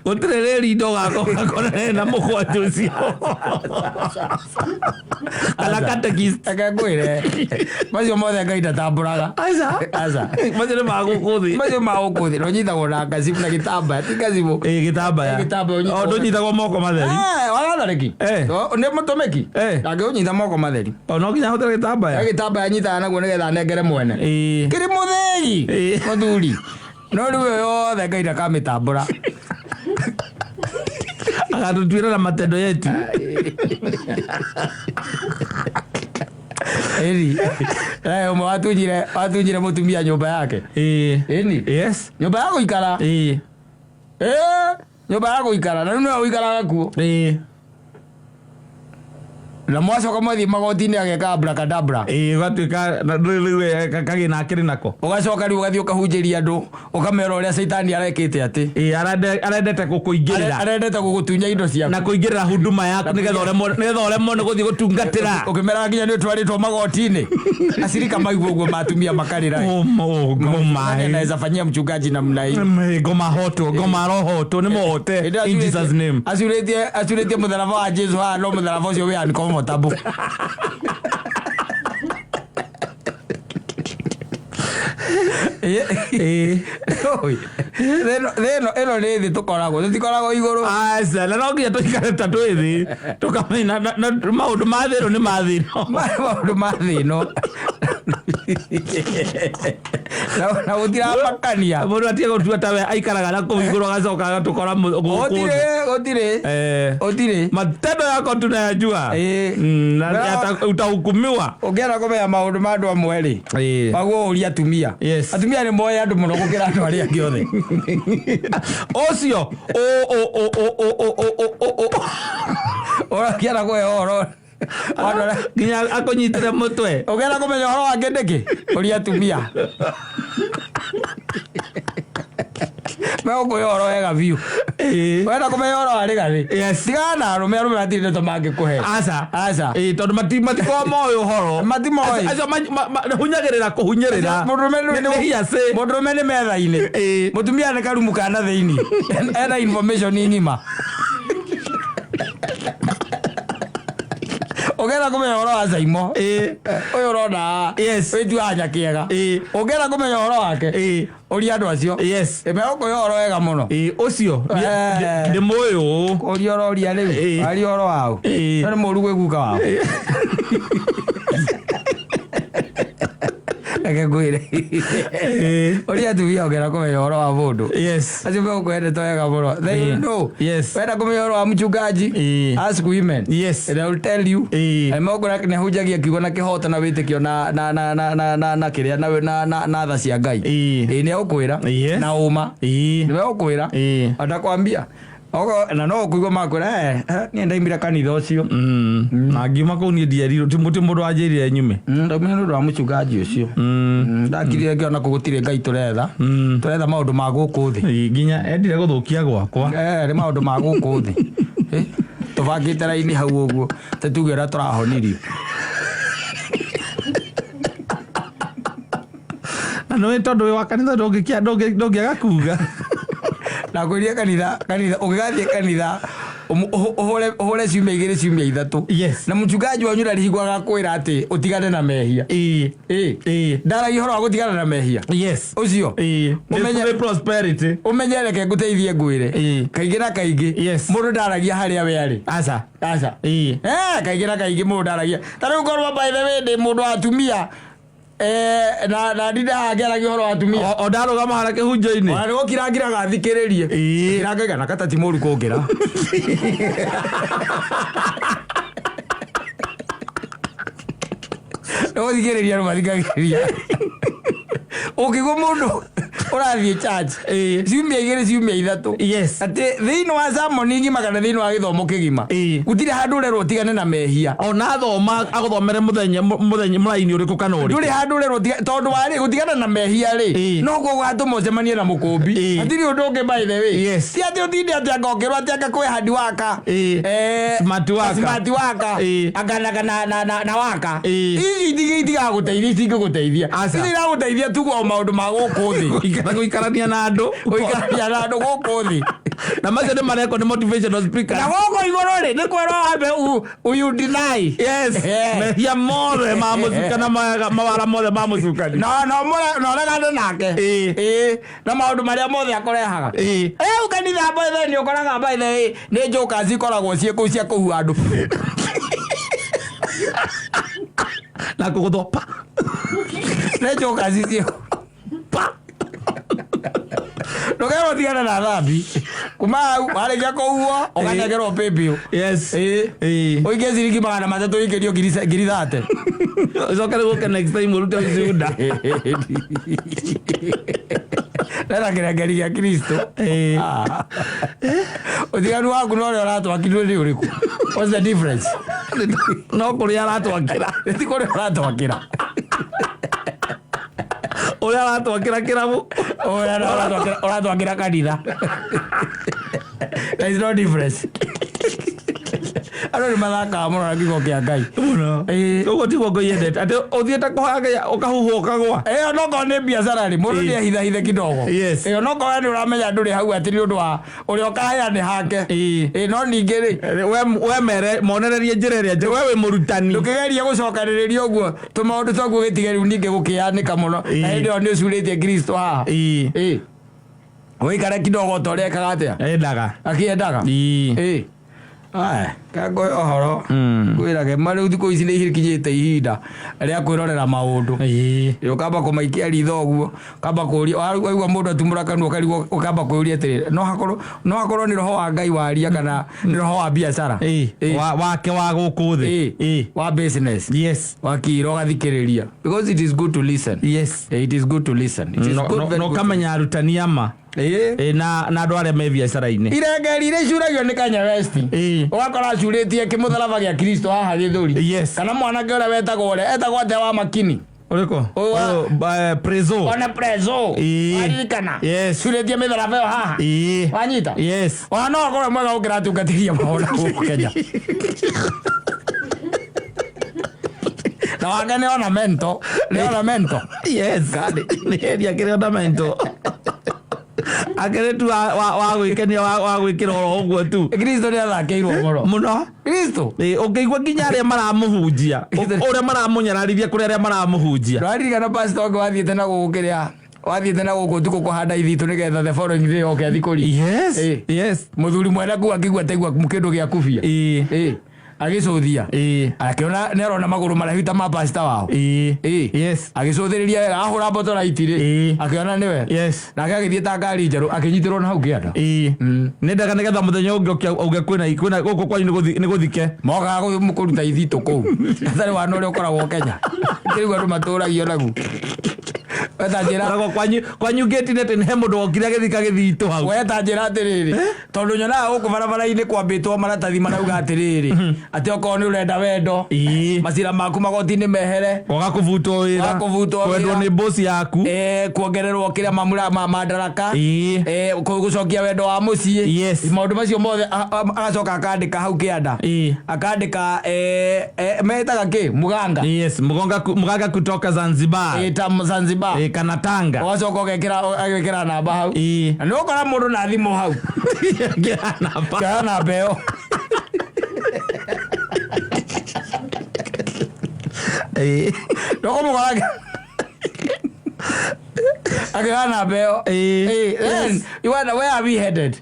gutire reri ndo gakorane na mukwanju ucio ala katekist akakwire macio mothe Ngai ndatamburaga aca macio ni magukuthi no nyitagwo na ngacibu na gitambaya ti ngacibu gitambaya ndunyitagwo moko matheri wagathariki ni mutumiki ndangiunyita moko matheri no nginya hotera gitambaya nyitaga naguo nigetha nengere mwene kiri muthegi muthuri no riu yothe Ngai ndakamĩtambũra agatũtuĩra na matendo yetu eri umwe watunyire mutumia nyumba yake eni nyumba ya gũikara nyumba ya gũikara na rĩu nĩwe ũikaraga kuo na mwacoka mwathi magoti-inĩ ageka abracadabra gatuĩka rĩu kagĩna akĩrĩ nako ũgacoka rĩu ũgathiĩ ũkahunjĩria andũ ũkamera ũrĩa caitani arekĩte atĩ arendete gũkũingĩrĩra arendete gũgũtunya indo ciaku na kũingĩrĩra huduma yaku nĩgetha ũremwo nĩ gũthiĩ gũtungatĩra ũkĩmera nginya nĩ ũtwarĩtwo magoti-inĩ acirika maigua ũguo matumia makarĩra naweza fanyia mchungaji namna hii ngoma roho nĩ mohote in Jesus name acurĩtie mũtharaba wa Jesu haha no mũtharaba ũcio wĩ uncomfortable ĩno nĩ thĩ tũtikoragwo igũrũ aca na no nginya tũikare ta twĩ thĩ tũkamenya maũndũ ma thĩ ĩno nĩ ma thĩ maũndũ ma thĩ ĩno na gũtiramakania mũndũ atige gũtua tawe aikaraga na kũu igũrũ agacoka agatũkora gũtirĩ matendo yako tunayajua na utahukumiwa ũngĩenda kũmenya maũndũ ma andũ amwe rĩ maguo ũria atumia atumia nĩ moĩ andũ mũno gũkĩra andũ arĩa angĩ othe ũcio ũrakĩenda kũhe ũhoro nginya akũnyitĩre mũtwe ũngĩenda kũmenya ũhoro wake ndĩkĩ ũria atumia megũkũhe ũhoro wega biũ wenda kũmenya ũhoro warĩ gathĩ tigana na arũme matirĩ ndeto mangĩkũhe aca tondũ matikoragwo moĩ ũhoro acio hunyagĩrĩra kũhunyĩrĩra mũndũrũme nĩ metha-inĩ mũtumia nĩ karumu kana thĩinĩ ena information ng'ima ũngĩenda kũmenya ũhoro wa Saimo ũyũ ũrona wĩtuaga nyakĩega ũngĩenda kũmenya ũhoro wake ũria andũ acio megũkũhe ũhoro wega mũno ũcio ndĩ mũĩ ũria ũroria rĩu aria ũhoro wao nĩ mũru gwĩ guka wao reke ngwĩre ũria atumia ũngĩenda kũmenya ũhoro wa mũndũ acio megũkũhendete wega mũno wenda kũmenya ũhoro wa mchungaji ask women they will tell you megũkũra nĩ ahunjagia kiugo na kĩhoto na wĩtĩkio na kĩrĩa na tha cia Ngai nĩ egũkwĩra na ũma nĩ megũkwĩra atakwambia na no kũigua makwĩra niĩ ndaimire kanitha ũcio na ngiuma kũu niĩ ndierirwo ti mũndũ wanjĩrire nyume ndaumire nĩ ũndũ wa mũchungaji ũcio ndakirire ngĩona kũ gũtirĩ Ngai tũretha maũndũ ma gũkũ thĩ nginya endire gũthũkia gwakwa nĩ maũndũ ma gũkũ thĩ tũbangĩte raini hau ũguo tuge ũrĩa tũrahonirio na nĩ tondũ wĩ wa kanitha ndũngĩaga kuga na kwĩria kanitha ũngĩgathiĩ kanitha ũhũre ciumia 2 ciumia 3 na mchungaji wanyu ndarihigwaga kwĩra atĩ ũtigane na mehia ndaragia ũhoro wa gũtigana na mehia ũcio ũmenye reke ngũteithie ngwĩre kaingĩ na kaingĩ mũndũ ndaragia harĩa we arĩ aca kaingĩ na kaingĩ mũndũ ndaragia ta rĩu ngorwo by the way ndĩ mũndũ wa atumia na ndinda ngeragia ũhoro wa atumia o ndarũgama harĩa kĩhunjio-inĩ ona nĩgũkĩrangira gathikĩrĩrie kĩrangaga na kata ti mũru kũngĩra nĩgũthikĩrĩria no mathikagĩrĩria ũkĩgwa mũndũ ũrathiĩ church ciumia 2 ciumia 3 atĩ thĩinĩ wa sermon ngima kana thĩinĩ wa gĩthomo kĩgima gũtirĩ handũ ũrerwo ũtigane na mehia ona thoma agũthomere mũthenya mũraini ũrĩkũ kana ũrĩkũ ndũrĩ handũ ũrerwo tondũ warĩ gũtigana na mehia rĩ no gũgatũma ũcemanie na mũkũmbi hatirĩ ũndũ ũngĩ by the way si atĩ ũtinde atĩ angokĩrwo atĩ akakwĩ handi waka smart waka anganaga na waka itigagũteithia itingĩgũteithia itiragũteithia tu kwa maũndũ ma gũkũ thĩ gũikarania na andũ gũkũ thĩ na macio nĩ marekwo nĩ motivational speaker na gũkũ igũrũ rĩ nĩ kwĩrwo ambe you deny mehia mothe ma mũcukana mawara mothe ma mũcukani na ũregane nake na maũndũ marĩa mothe akũrehaga rĩu kanitha by the nĩ ũkoraga by the nĩ njoka cikoragwo ciĩ kũu cia kũhua andũ na kũgũthopa nĩ njoka cicio ndũgerwo tigana na thambi kuma hau warĩkia kũhuo ũganegerwo paybill ũingĩ ciringi 300 ũingĩrio 30 ũcokere gũke next time ũrute ũciunda Nera Ngari ya Kristo. Utiganu waku no ore aratwakirwo ni uriku. What's the difference? No kuri aratwakira. Ti kuri aratwakira. Oya aratwakira kirabu. Oya aratwakira kanitha. There is no difference. Arori mathaka muno na kigo kia Ngai muno ugo tigo Ngai endete ati uthiete kuhaga ukahuhwo ukagwa no ko ne biacara ri mundu ni hitha kidogo no ko ni uramenya nduri hau ati ni undu wa uri ukahaya ni hake no ningi ri we mere monererie njira ria we wi murutani ndukigeria gucokaniriria uguo tumaundu twaku gitige riu ningi gukianika muno na hindi o ni ucuritie Kristo ha wikare kidogo toreka gatia endaga akiendaga kango ohoro kwirage mari uthiku ici ni hikinyite ihinda ria kwirorera maundu ukamba kumaikia ritho guo kamba kuria waigua mundu atumura kanua karigwo ukamba kuria atiri no hakorwo ni roho wa Ngai waria kana ni roho wa biacara wake wa guku thi wa business wakiro gathikiriria because it is good to listen it is good to listen it is good no kamenya arutani ama na andu aria me biacara-ini irengeri ire curagio ni Kenya West ugakora curĩtie kĩmũtharaba gĩa Kristo haha gĩthũri kana mwanake ũrĩa wetagwo etagwo atĩa wa makini uriko prezo ona prezo arikana curĩtie mĩtharaba ĩyo haha wanyita ona no akorwo mwega gũkĩra atungatĩria maũndũ gũkũ Kenya na wake nĩ ornamento nĩ kĩrĩ ornamento akere tu wa gwikenia wa gwikira oro uguo tu Kristo ni athakeirwo muno Kristo ukeigua nginya aria maramuhunjia uria maramunyararithia kuri aria maramuhunjia raririga na pastor wathiete na gukiria wathiete na guku tuko kuhanda ithitu nigetha the following day oke athikuri muthuri mwena ku akigua tegua mukindu gia kufia agicuthia akiona nerona maguru marahita ma pastor wao agicuthiriria wega ahura mboto right ri akiona niwe nake agithie ta Ngari njeru akinyitirwo na hau kianda nendaga nigetha muthenya ungi auge kwina guku kwanyu ni guthike moga mukuruta ithitu kuu athari wa nore ukoragwo Kenya kirigwa andu maturagio nagu wetanjira kwanyu gate net ni he mundu wokire agithika githitu hau wetanjira atiriri tondu nyonaga guku barabara-ini kwambitwo maratathi marauga atiriri ati okorwo ni urenda wendo macira maku magoti-ini mehere ugakuvutwo wira kwendwo ni boss yaku kuongererwo kiria madaraka gucokia wendo wa mucii maundu macio mothe agacoka akandika hau kianda akandika metaga ki muganga muganga kutoka Zanzibar Zanzibar kana Tanga wacoka agekira namba hau na ni ukora mundu na thimu hau kira namba ĩyo Doko muganga akana beo then you wonder where are we headed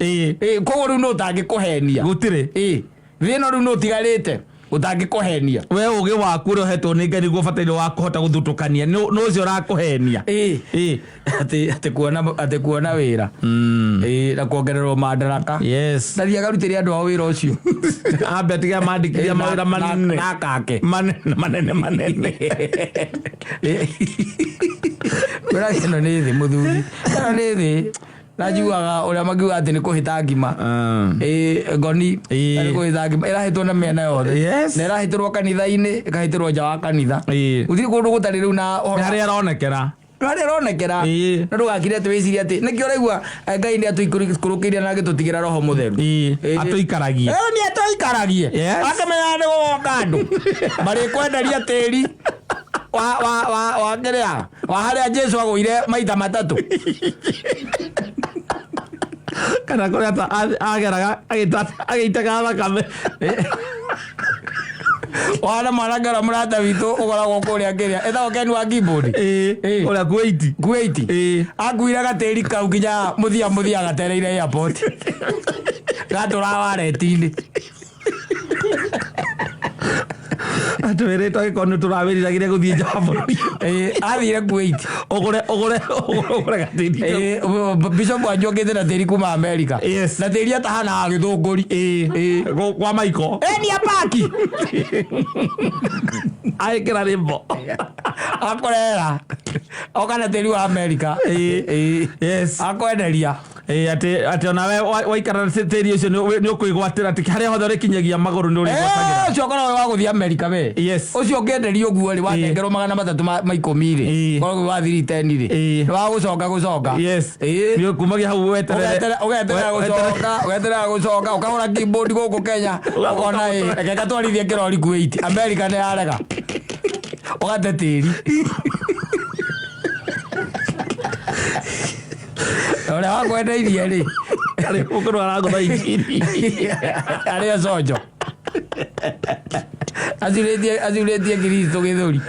kogo ru no tangikuhenia gutire thino ru no tigarite utangikuhenia we ugi waku ri hetwo ni Ngai niguo bataire wa kuhota guthutukania no cio rakuhenia ati kuona wira na kuongererwo madaraka ndathia garutire andu a wira ucio ambe tiga mandikiria mawira manene na kake manene wira ino ni thi muthuri kana ni thi najuaga uria magiuga ati ni kuhita ngima ngoni ni kuhita ngima irahitwo na mena yothe na irahitirwo kanitha-ini ikahitirwo nja wa kanitha uthiri kundu gutari riu na haria aronekera na ndugakire ati wiciria ati nikio raigua Ngai ni atuikurukiria na agitutigira roho mutheru atuikaragie ni atuikaragie akamenya ni gugoka andu bari kwenderia tiri wa kiria wa haria Jesu agwire maita matatu kana kuria ageraga agitaga thakame wana mwanangara murata witu ugoragwo kuria kiria ethago Ken wa keyboard uria Kuwait akuire gatiri kau nginya muthia gatereire airport gatura wareti-ini atwirite gikonu turawiriragira guthie nja wa bururi athire Kuwait ugure gatiri Bishop anjokete na tiri kuma America na tiri atahana agithunguri kwa Michael ni apaki aikira rimbo akorera Okana teri wa America. Yes. Akwenderia. Ati ona we waikara teri ucio ni ukuigwatira ati haria hothe kinyagia maguru ni urigwatagira. Ucio okana we waguthi America we. Yes. Ucio ngenderia uguo ri watengerwo 300 ma10 ri. Koguo wa 310 ri. Ni wa gucoka. Yes. Ni kumagia hau weterere. Ugeterera gucoka ukahora keyboard guku Kenya. Ukona reke gatwarithie kirori Kuwait. America ni arega. Ogate tiri. Ora wakwenda iria ri. Ari ukuru aragotha injini. Ari sojo. Azuretie Kristo githuri.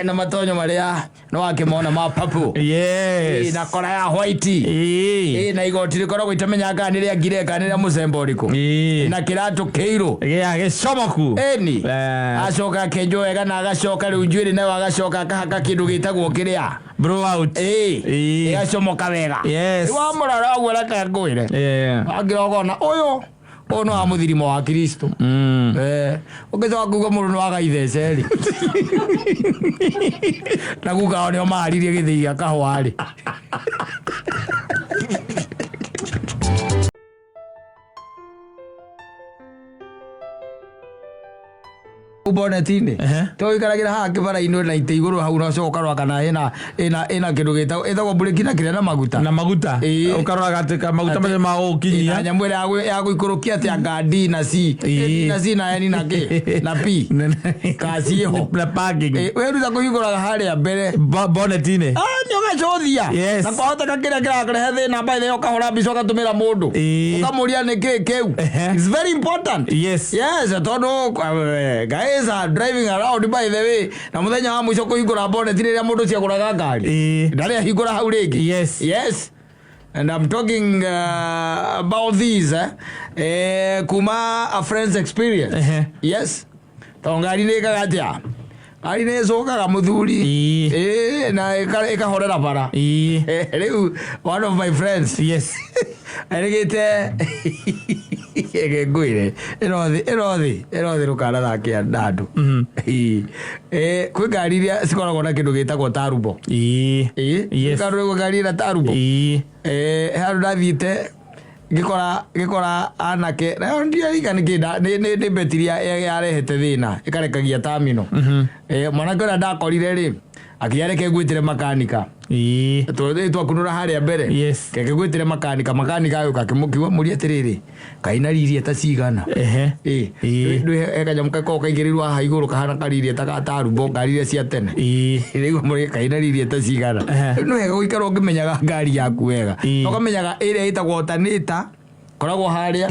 Na matonyo maria no akimona ma papu. Yes. Na kora ya white. Na igoti rikoragwo itamenyaga ni ria ngireka ni ria mucembo riku. Na kiratu keiro. Gicomoku. Eni. Acoka kenjo wega na agacoka riu njwiri nayo agacoka akahaka kindu gitagwo kiria bro out. Igacomoka wega. Yes. Wa murara ogwo reka ngwire. Angirogona uyu ono amuthirimo wa Kristo. Ukicoka kuga mundu no agaithece ri. Na kuga ono maririe githii akahwa ri. Ubonetine to ikaragira ha kibara ino na ite iguru hau na coka rwa kana ina kindu gitagwo bureki na kire na maguta ukarora gateka maguta ma ukinyia nyamwere ya guikurukia ati ngadi na C na yani na K na P kasi ho na parking we ruza kuhigura haria mbere bonetine nyoga cothia na kwahota kakira kira thina by the ukahora bico gatumira mundu ukamuria ni keu it's very important. Yes tondu guys are driving around by the way na muthenya wa mwico kuhingura bonnet riria mundu ciaguraga ngari ndari ahingura hau ringi. Yes and I'm talking about these kuma a friend's experience. Yes tongari ni kagatia ari ne zokaga muthuri na ikahorera bara riu one of my friends arigite ngwire erothi rukara thake ndandu kwi ngari iria cikoragwo na kindu gitagwo tarubo karu ngari na tarubo handu ndathiite gikora anake na ndia igani kida ni betiria yarehete thina ikarekagia tamino mwanake ora ndakorire ri akiyareke gwitire makanika twakunura haria mbere keke gwitire makanika yuka kimukiwa muri atiriri kaina riri atacigana ekanyamka ko kaigirirwa ha iguru kahana kariri takatarubo ngari cia tene riu muri kaina riri atacigana no hega guikara ungimenyaga ngari yaku wega ukamenyaga area itagwo alternator koragwo haria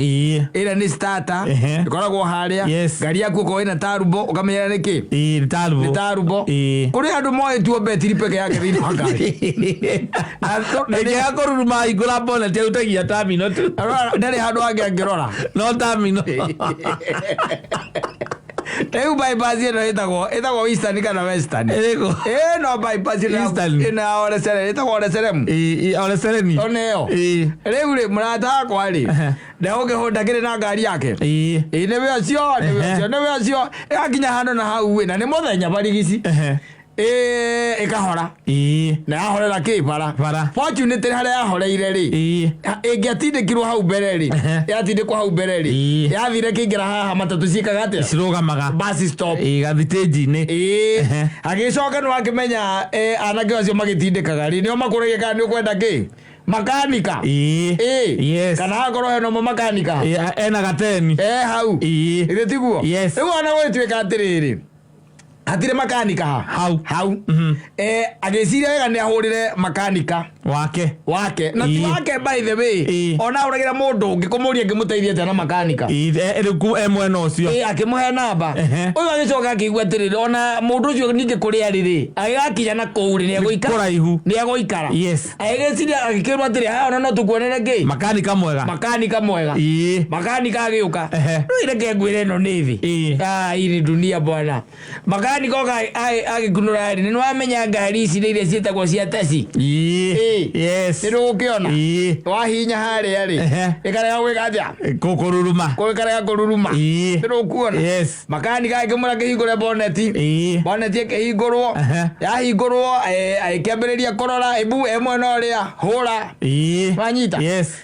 ira ni starter koragwo haria ngari yaku ko ina tarubo ukamenya niki ni tarubo kuri andu moe tuo betiri peke yake thini wa ngari na ya koruma igura bonnet utagia tamino tu ndari handu angirora no tamino Teu bypass ino itagwo eastern kana western no bypass ina ore sere itagwo ore serem ore sereni oneo riu murata kwa ri na ugihonda kire na ngari yake nebe acio akinya hano na hau na ni muthenya barigisi ikahora na yahorera kibara fortunately haria yahoreire ri ingiatindikirwo hau mbere ri yatindikwo hau mbere ri yathire kingira haha matatu ciikaga atia cirugamaga bus stop gathitĩnji ni agicoka no akimenya anake acio magitindikaga ri nio makuragia kana ni ukwenda ki makanika kana akoro heno makanika ena gateni hau ile tiguo riu ana gwituika atiriri atire makanika hau agiciria wega ni ahurire makanika wake na ti wake by the way ona uragira mundu ngikumuria ngimuteithia tena makanika eriku emwena ucio akimuhe namba uyu agicoka akigwa atiriri ona mundu ucio ninge kuria riri agakinya na kuuri ni agoikara ni agoikara agiciria agikirwa atiri ha ona no tukuonere ngi makanika mwega makanika agiuka ireke ngwire no nithi ini dunia bwana makanika agikunura ni wamenya ngari ici iria cietagwo cia taci Yes. Ndio ukiona. Wahinya haria ri. Ikarega gwikaja. Kukururuma. Kuikarega kururuma. Ndio ukuona. Yes. Makanika akimura kihingure boneti. Boneti ikihingurwo. Yahingurwo aikiambiriria kurora ibu emwe no ria hura. Wanyita. Yes.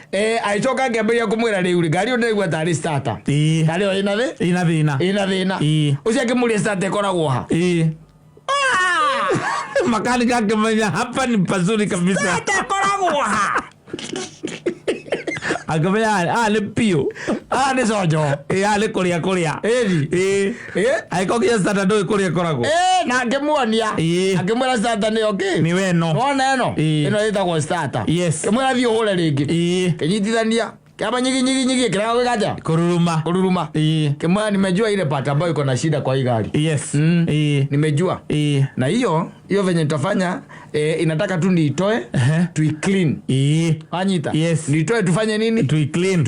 Aicoka ngiambiriria kumwira riu ngari ndigwa tari starter. Ngari yo ina thina. Ucio akimuria starter koragwo ha. Makanika akimenya hapa ni pazuri kabisa. Starter koragwo ha. Akamenya ni pio. Ni sojo. Ale kuria. Aikokia starter ndo kuria koragwo. Na ngemuonia. Akimwira starter ni okay. Ni weno. Wona eno. Ino itagwo starter. Yes. Kimwira thio hore ringi. Kenyitithania. Kama nyigi kila wekaja kururuma. Kama nimejua ile part ambayo iko na shida kwa hii gari. Yes. Nimejua. Na hiyo venye nitafanya inataka tu niitoe to clean. Anyita. Yes. Niitoe tufanye nini? To clean.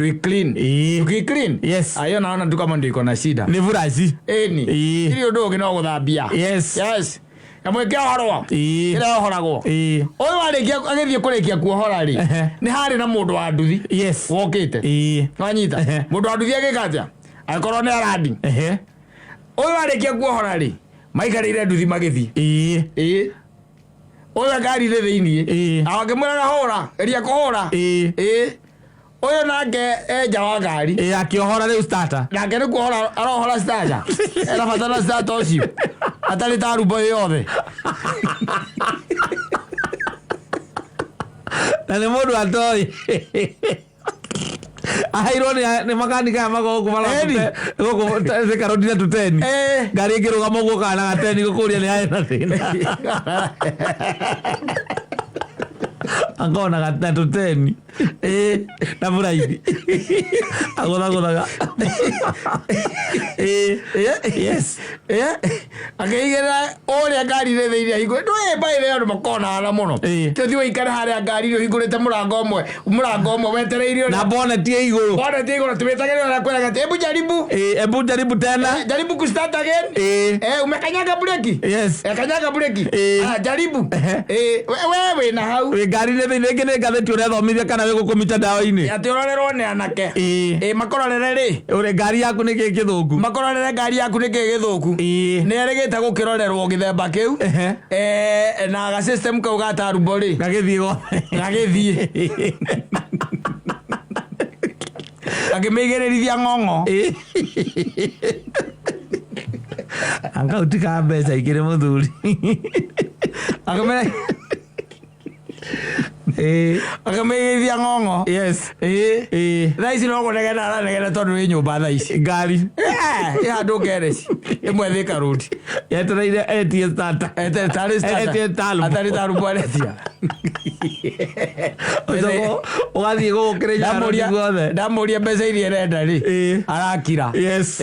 Clean. Yes. Ayo naona tu kama ndio iko na shida. Ni vurazi. Hiyo dogo no guthambia. Yes. Amwekea horwa. Ira horagwo. Oyo arikia agithie kurikia kuohora ri. Ni hari na mundu wa nduthi. Yes. Wokite. Wanyita. Mundu wa nduthi agikatia. Akorwo ni aradi. Oyo arikia kuohora ri. Maikarire nduthi magithi. Oyo ngari ri thiini. Awakimwira hora. Eria kuhora. Oyo nake eja wa ngari. Akiohora riu starter. Nake ni kuhora arohora starter. Era fatana starter ucio. Atari tarubo yothe. Na ni mundu atoi. Aironi ni makanika mago kumala goko zekarodi tu 10. Ngari ngirugama guo kana 10 gukuria ni aina thina. Angona gata tu 10. Na muraidi. Agoda. Yes. Akaigera oria ngari re thiria higo ndwe baire andu makona ala muno tuthi wikara haria ngari rio higurite murango umwe wetereirio na bonnet ye iguru tumetagera na kwera gati ebu jaribu tena jaribu ku start again umekanyaga breki yes kanyaga breki jaribu wewe na hau we ngari re thiria ngene gatheti uria thomithia kana we gukumita dawa-ini ati urorerwo ni anake makororere ri ure ngari yaku ni githuku makororere ngari yaku ni githuku ni erigite gukirorerwo githemba kiu na ga system kau gatarubo ri gagithie agimigererithia ng'ong'o anga utika mbeca igire muthuri akamegithia ng'ong'o yes thaisi no kunegena tondu wi nyumba thaisi ngari andu ngereci imwe Thika Road yetereire etie starter atari tarumbwaretia ugathie gukireja ndamuria mbeca iria irenda ri arakira yes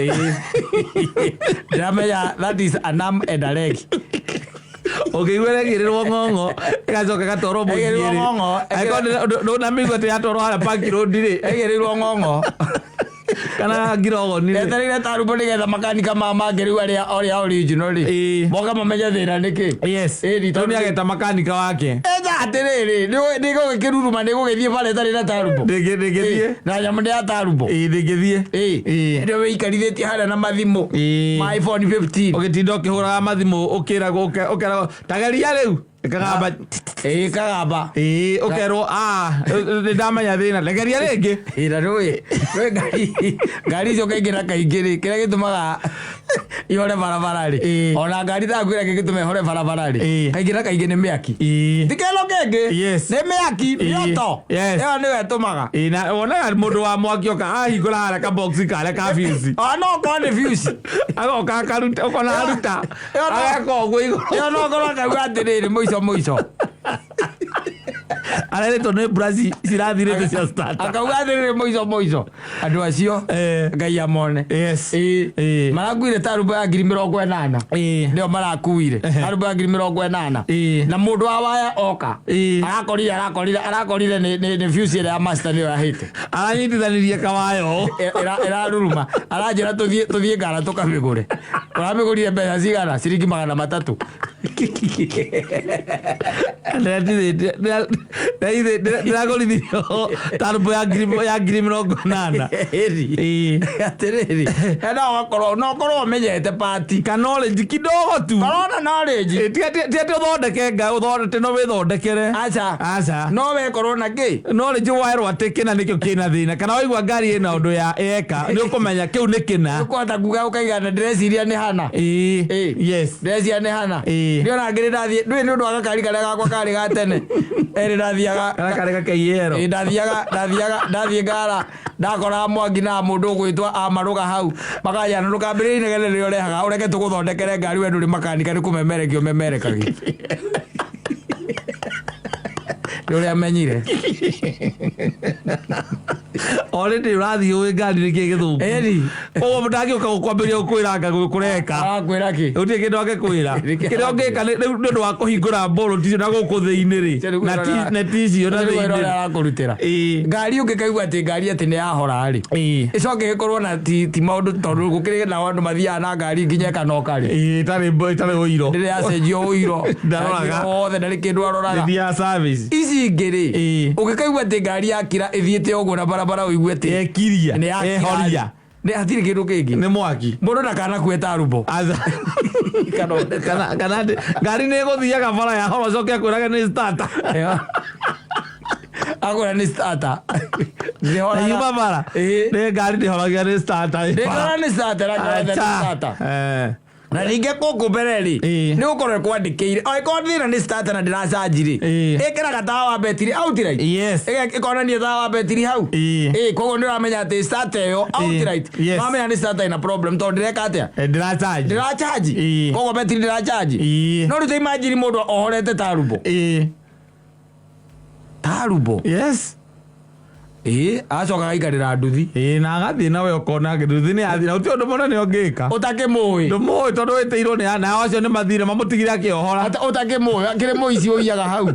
ndamenya that is anam and a leg Ukigwere girirwo ng'ong'o igacoka gatoro muthiri ndo na migo te atoro hara park road ri egerirwo ng'ong'o kana girogo ni eterire tarubo nigetha makanika mangeriu aria original ri moga mamenye thina niki yes ni ageta makanika wake atiriri nigo gikiruruma nigo githie pale tari na tarubo ndingithie na nyamu ya tarubo ndingithie ndio wikarithitie hara na mathimu my iPhone 15 ugitinda ukihura mathimu ukirago tagaria riu kagamba ukerwo ndamenya thina legeria ringi ira rui ngari cio kaingira kaingiri kira gitumaga ihore barabara ri ona ngari takwira gitume ihore barabara ri kaingira kaingi ni miaki tikelo kenge ni miaki yoto yo ni wetumaga na ona mundu wa mwaki oka hingura hara ka box kale ka fuse no ko ni fuse agoka karuta ukona aruta agako gwe iguru yo no ko kauga atiriri muico arere tone Brazil sirathire cia start akauga atiriri muico andu acio ngai amone yes marakuire tarubo ya 80,000 ndio marakuire tarubo ya 80,000 na mundu wa waya oka arakorire ni fuse ya master ni ya hite aranyitithanirie kawayo iraruruma aranjira tuthie ngara tukamigure Uramegurire mbeca cigana ciringi 300. Ndagũrithirio tarbo ya ngiri 80. Atiriri no korwo menyete party ka knowledge kidogo tu barona knowledge tiate uthondeke nga uthondete no withondekere acha no we korwo na ki knowledge wairwo atekena nikio kina thina kana waigua ngari ina undu ya eka ni ukumenya kiu ni kina ukwata kuga ukaigana dress iria ni hana yes dress iria ni hana ni ona ngiri ndathie ndui ni undu wa gakari karia gakwa kari ga tene ndathiaga kari ga keyero ndathie ngara ndakora mwangi na mundu gwitwa amaruga hau makajana ndukambire inegene rio rehaga ureke tuguthondekere ngari we nduri makanika ni kumemerekio memerekagi Yule amenyire. Already urathi uwe ngari ni kigithuku. Eri. O mutaki ukakwambiria ukwiranga gukureka. Kwira ki? Utie kindu agekwira. Kirio ngika ni ndu wa kuhingura mbolo ticio na guku thiini ri. Na ticio na thiini. Ndio arakurutira. Ngari ungikaigua ati ngari ati ni yahora ri. Icoke gikorwo na ti maundu tondu gukire na andu mathia na ngari nginya kanoka ri. Itari uiro. Ndire acenjio uiro. Ndaroraga. Othe ndari kindu aroraga. Thia service. Ici ngiri. Ungikaigua ati ngari yakira ithiete uguo na barabara uigwe ati ekiria ehoria ne atiri kindu kingi ni mwaki mundu nakana kweta rubo kana ngari ne guthiaga bara ya horo coke akwiraga ni starter agora ni starter yuma bara ne ngari ndihoragia ni starter ni starter na ninge koko bereri ni ukorwe kwandikire o ikonthira ni starter na ndiracanjiri ikira gatawa betiri outright yes ikona ni tawa betiri hau kogo ni uramenya ati starter yo outright mamenya ni starter ina problem to ndireka atia ndirachaji kogo betiri ndirachaji no rute imagine mundu ohorete tarubo yes acoka gaikarira nduthi na agathie nawe ukona nduthi ni athira uti undu mona ni ongika utakimui ndumui tondu witiirwo ni na acio ni mathire mamutigire akiohora utakimui akire muici uiyaga hau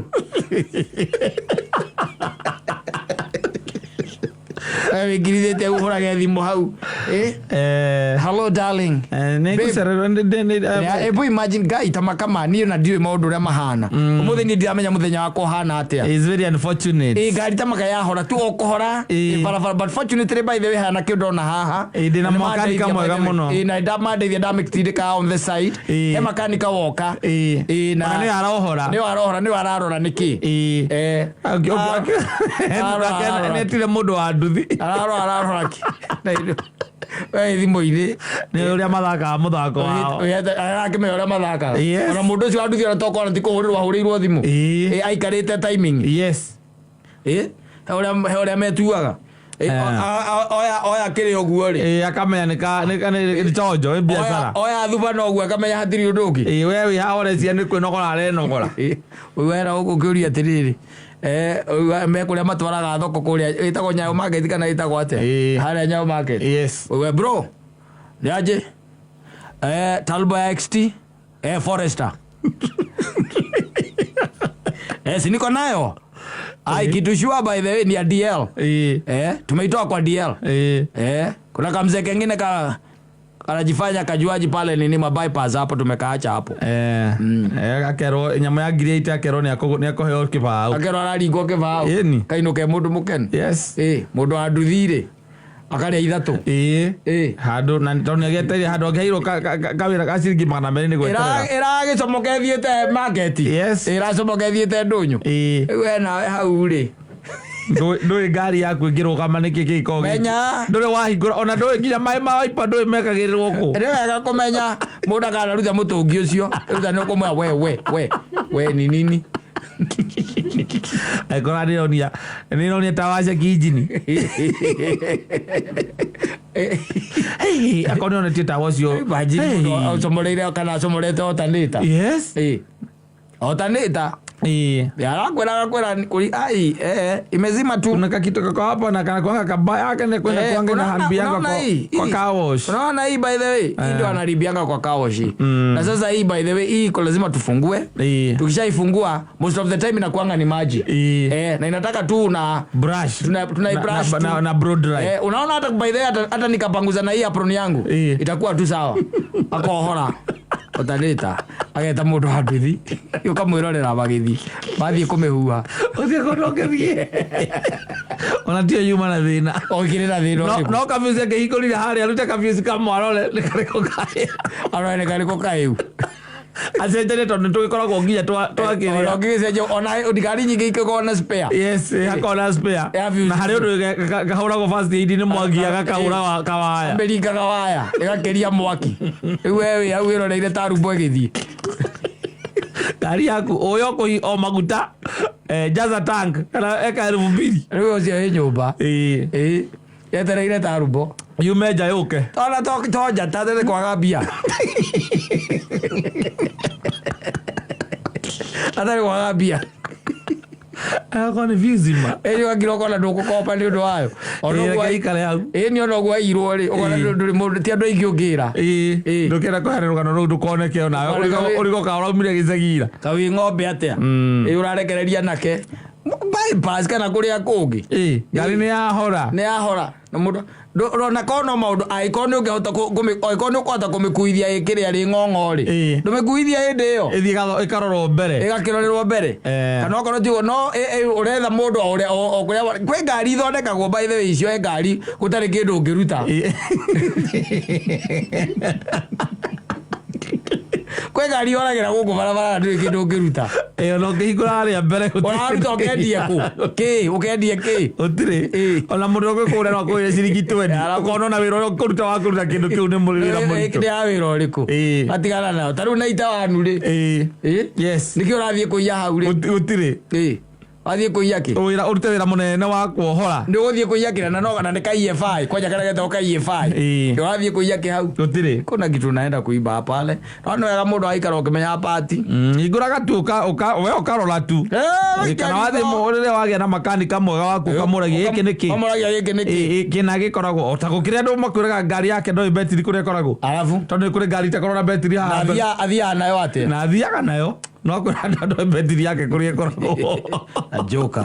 wingirithite uhorage thimu hau hello darling ebu imagine guy tamakama ni na ndiwe maundu ria mahana umuthi ni ndiramenya muthenya wako hana atia is very unfortunate ngari tamaka yahora tu okuhora barabara but fortunately by the way hana kindu na haha ndina makanika mwega muno na ndamandeithia ndamikitindika on the side he makanika woka na ni arohora ni ararora niki netire mundu wa nduthi ararora ki thimu iri ni uria mathaka muthako wao arakime uria mathaka ona mundu ucio anduthi ona tokona ti kuhurirwa hurirwo thimu aikarite timing yes uria metuaga oya kiri oguo ri akamenya ni tonjo biashara oya thuba no oguo akamenya hatiri undu ungi we haore cia ni kwinogora arenogora wera ukiuria atiriri me kuria matwaraga thoko kuria itagwo Nyayo market kana itagwo ate haria Nyayo market yes we bro niaje Talbo XT Forester siniko nayo ai kitu shua by the way ni DL tumeitoa kwa DL kuna kamzee kengine anajifanya kajuaji pale nini mabypass hapo tumekaacha hapo akero nyama ya grate akero ni akoheo kibao akero araringo kibao kainuke mundu muken yes mundu anduthire akaria ithatu handu na tonye geteria handu ngeiro kawira kasiringi 200 ni gweterera iragicomoke thiete market yes iracomoke thiete ndunyu we nawe hau ri ndui ngari yaku ngirugama niki giko menya nduri wahingura ona ndui nginya mai ma ipa ndui mekagirirwo ku ri wega kumenya mundu kana rutha mutungi ucio rutha ni kumwa we ni nini aikora nironia tawaca kijini akoni onetie tawa ucio baji somoreire kana somorete otanita yes otanita Kwela ai imezima tu. Kuna kitu kako hapa na kana kwanga kabaya akende kwenda kwanga na haribianga kwa kaosh. Unaona hii by the way, hii ndio anaharibianga kwa kaosh. Na sasa hii by the way hii lazima tufungue. Tukishaifungua most of the time inakuanga ni maji. Na inataka tu na brush. Tunai-brush na broad dry. Unaona hata by the way hata nikapanguza na hii apron yangu itakuwa tu sawa. Akohora otaneta ageta mundu handuthi ukamwirorera bagithi bathie kumehua uthie kondokerie ona tio yuma na thina okirira thina no kabiuze ngihingurire hari arute kabiuze kamwarore nikareko kai arore kareko kai acenjane tondu tugikoragwo nginya twakirira ongicenje ona ndigari nyingi ikigwo na spare hakona spare na hari undu gahuragwo first aid ni mwangiaga kahura wa kawaya mberinga kawaya igakeria mwaki riu wewe au iroreire ta rumbo igithie gari yaku oyo ko o maguta jaza tank kana eka 2000 riu ocio hi nyumba yetereire ta rumbo yumeja yuke tona toja tatete kwaga bia atari kwaga bia akone vizima eyo ngiroko na ndukukopa ni undu wayo onogwa ikale hau ni onogwa irwo ri ogona nduri mundu ti andu ingi ungira ndukira kwehererukano ru ndukoneke ona urigo kaura umire gicagira kawi ng'ombe atia urarekereria nake bypass kana kuria kungi ngari ni yahora na mundu rona kono maundu aikoni ungehota aikoni ukwata kumikuithia ikiria ri ng'ong'ori ndumikuithia indi iyo ithie ikarorwo mbere igakirorerwo mbere kana okorwo ti no uretha mundu uria okuria kwi ngari ithondekagwo by the way icio ngari gutari kindu ungiruta kwe ngari oragira guku barabara ndu kindu ungiruta no ngihingura ari mbere uraruta ukendie ku ukendie utire ona mundu ngikura no kuire ciringi 20 arakona na wira kuruta wa kuruta kindu kiu ni murira muritu ni awira uriku atigana nayo taru na ita wanu ri yes niki urathie kuiya hau ri utire athie kuiya ki wira urute wira munene wa kuohora ndi uthie kuiya kira na no kana EFI kwaja kana getoka EFI ndio athie kuiya ki hau utire kuna kitu naenda kuiba pale no wega mundu aikara ukimenya pati iguraga tu we ukarora tu kana wathi murire wagia na makanika mwega waku kamuragia giki niki kina gikoragwo utagukiria ndu makwiraga ngari yake ndo betri kuria koragwo alafu tondu kuri ngari takorona betri haha athia nayo ate na athiaga nayo no kwenda ndo betri yake kuria koragwo a joker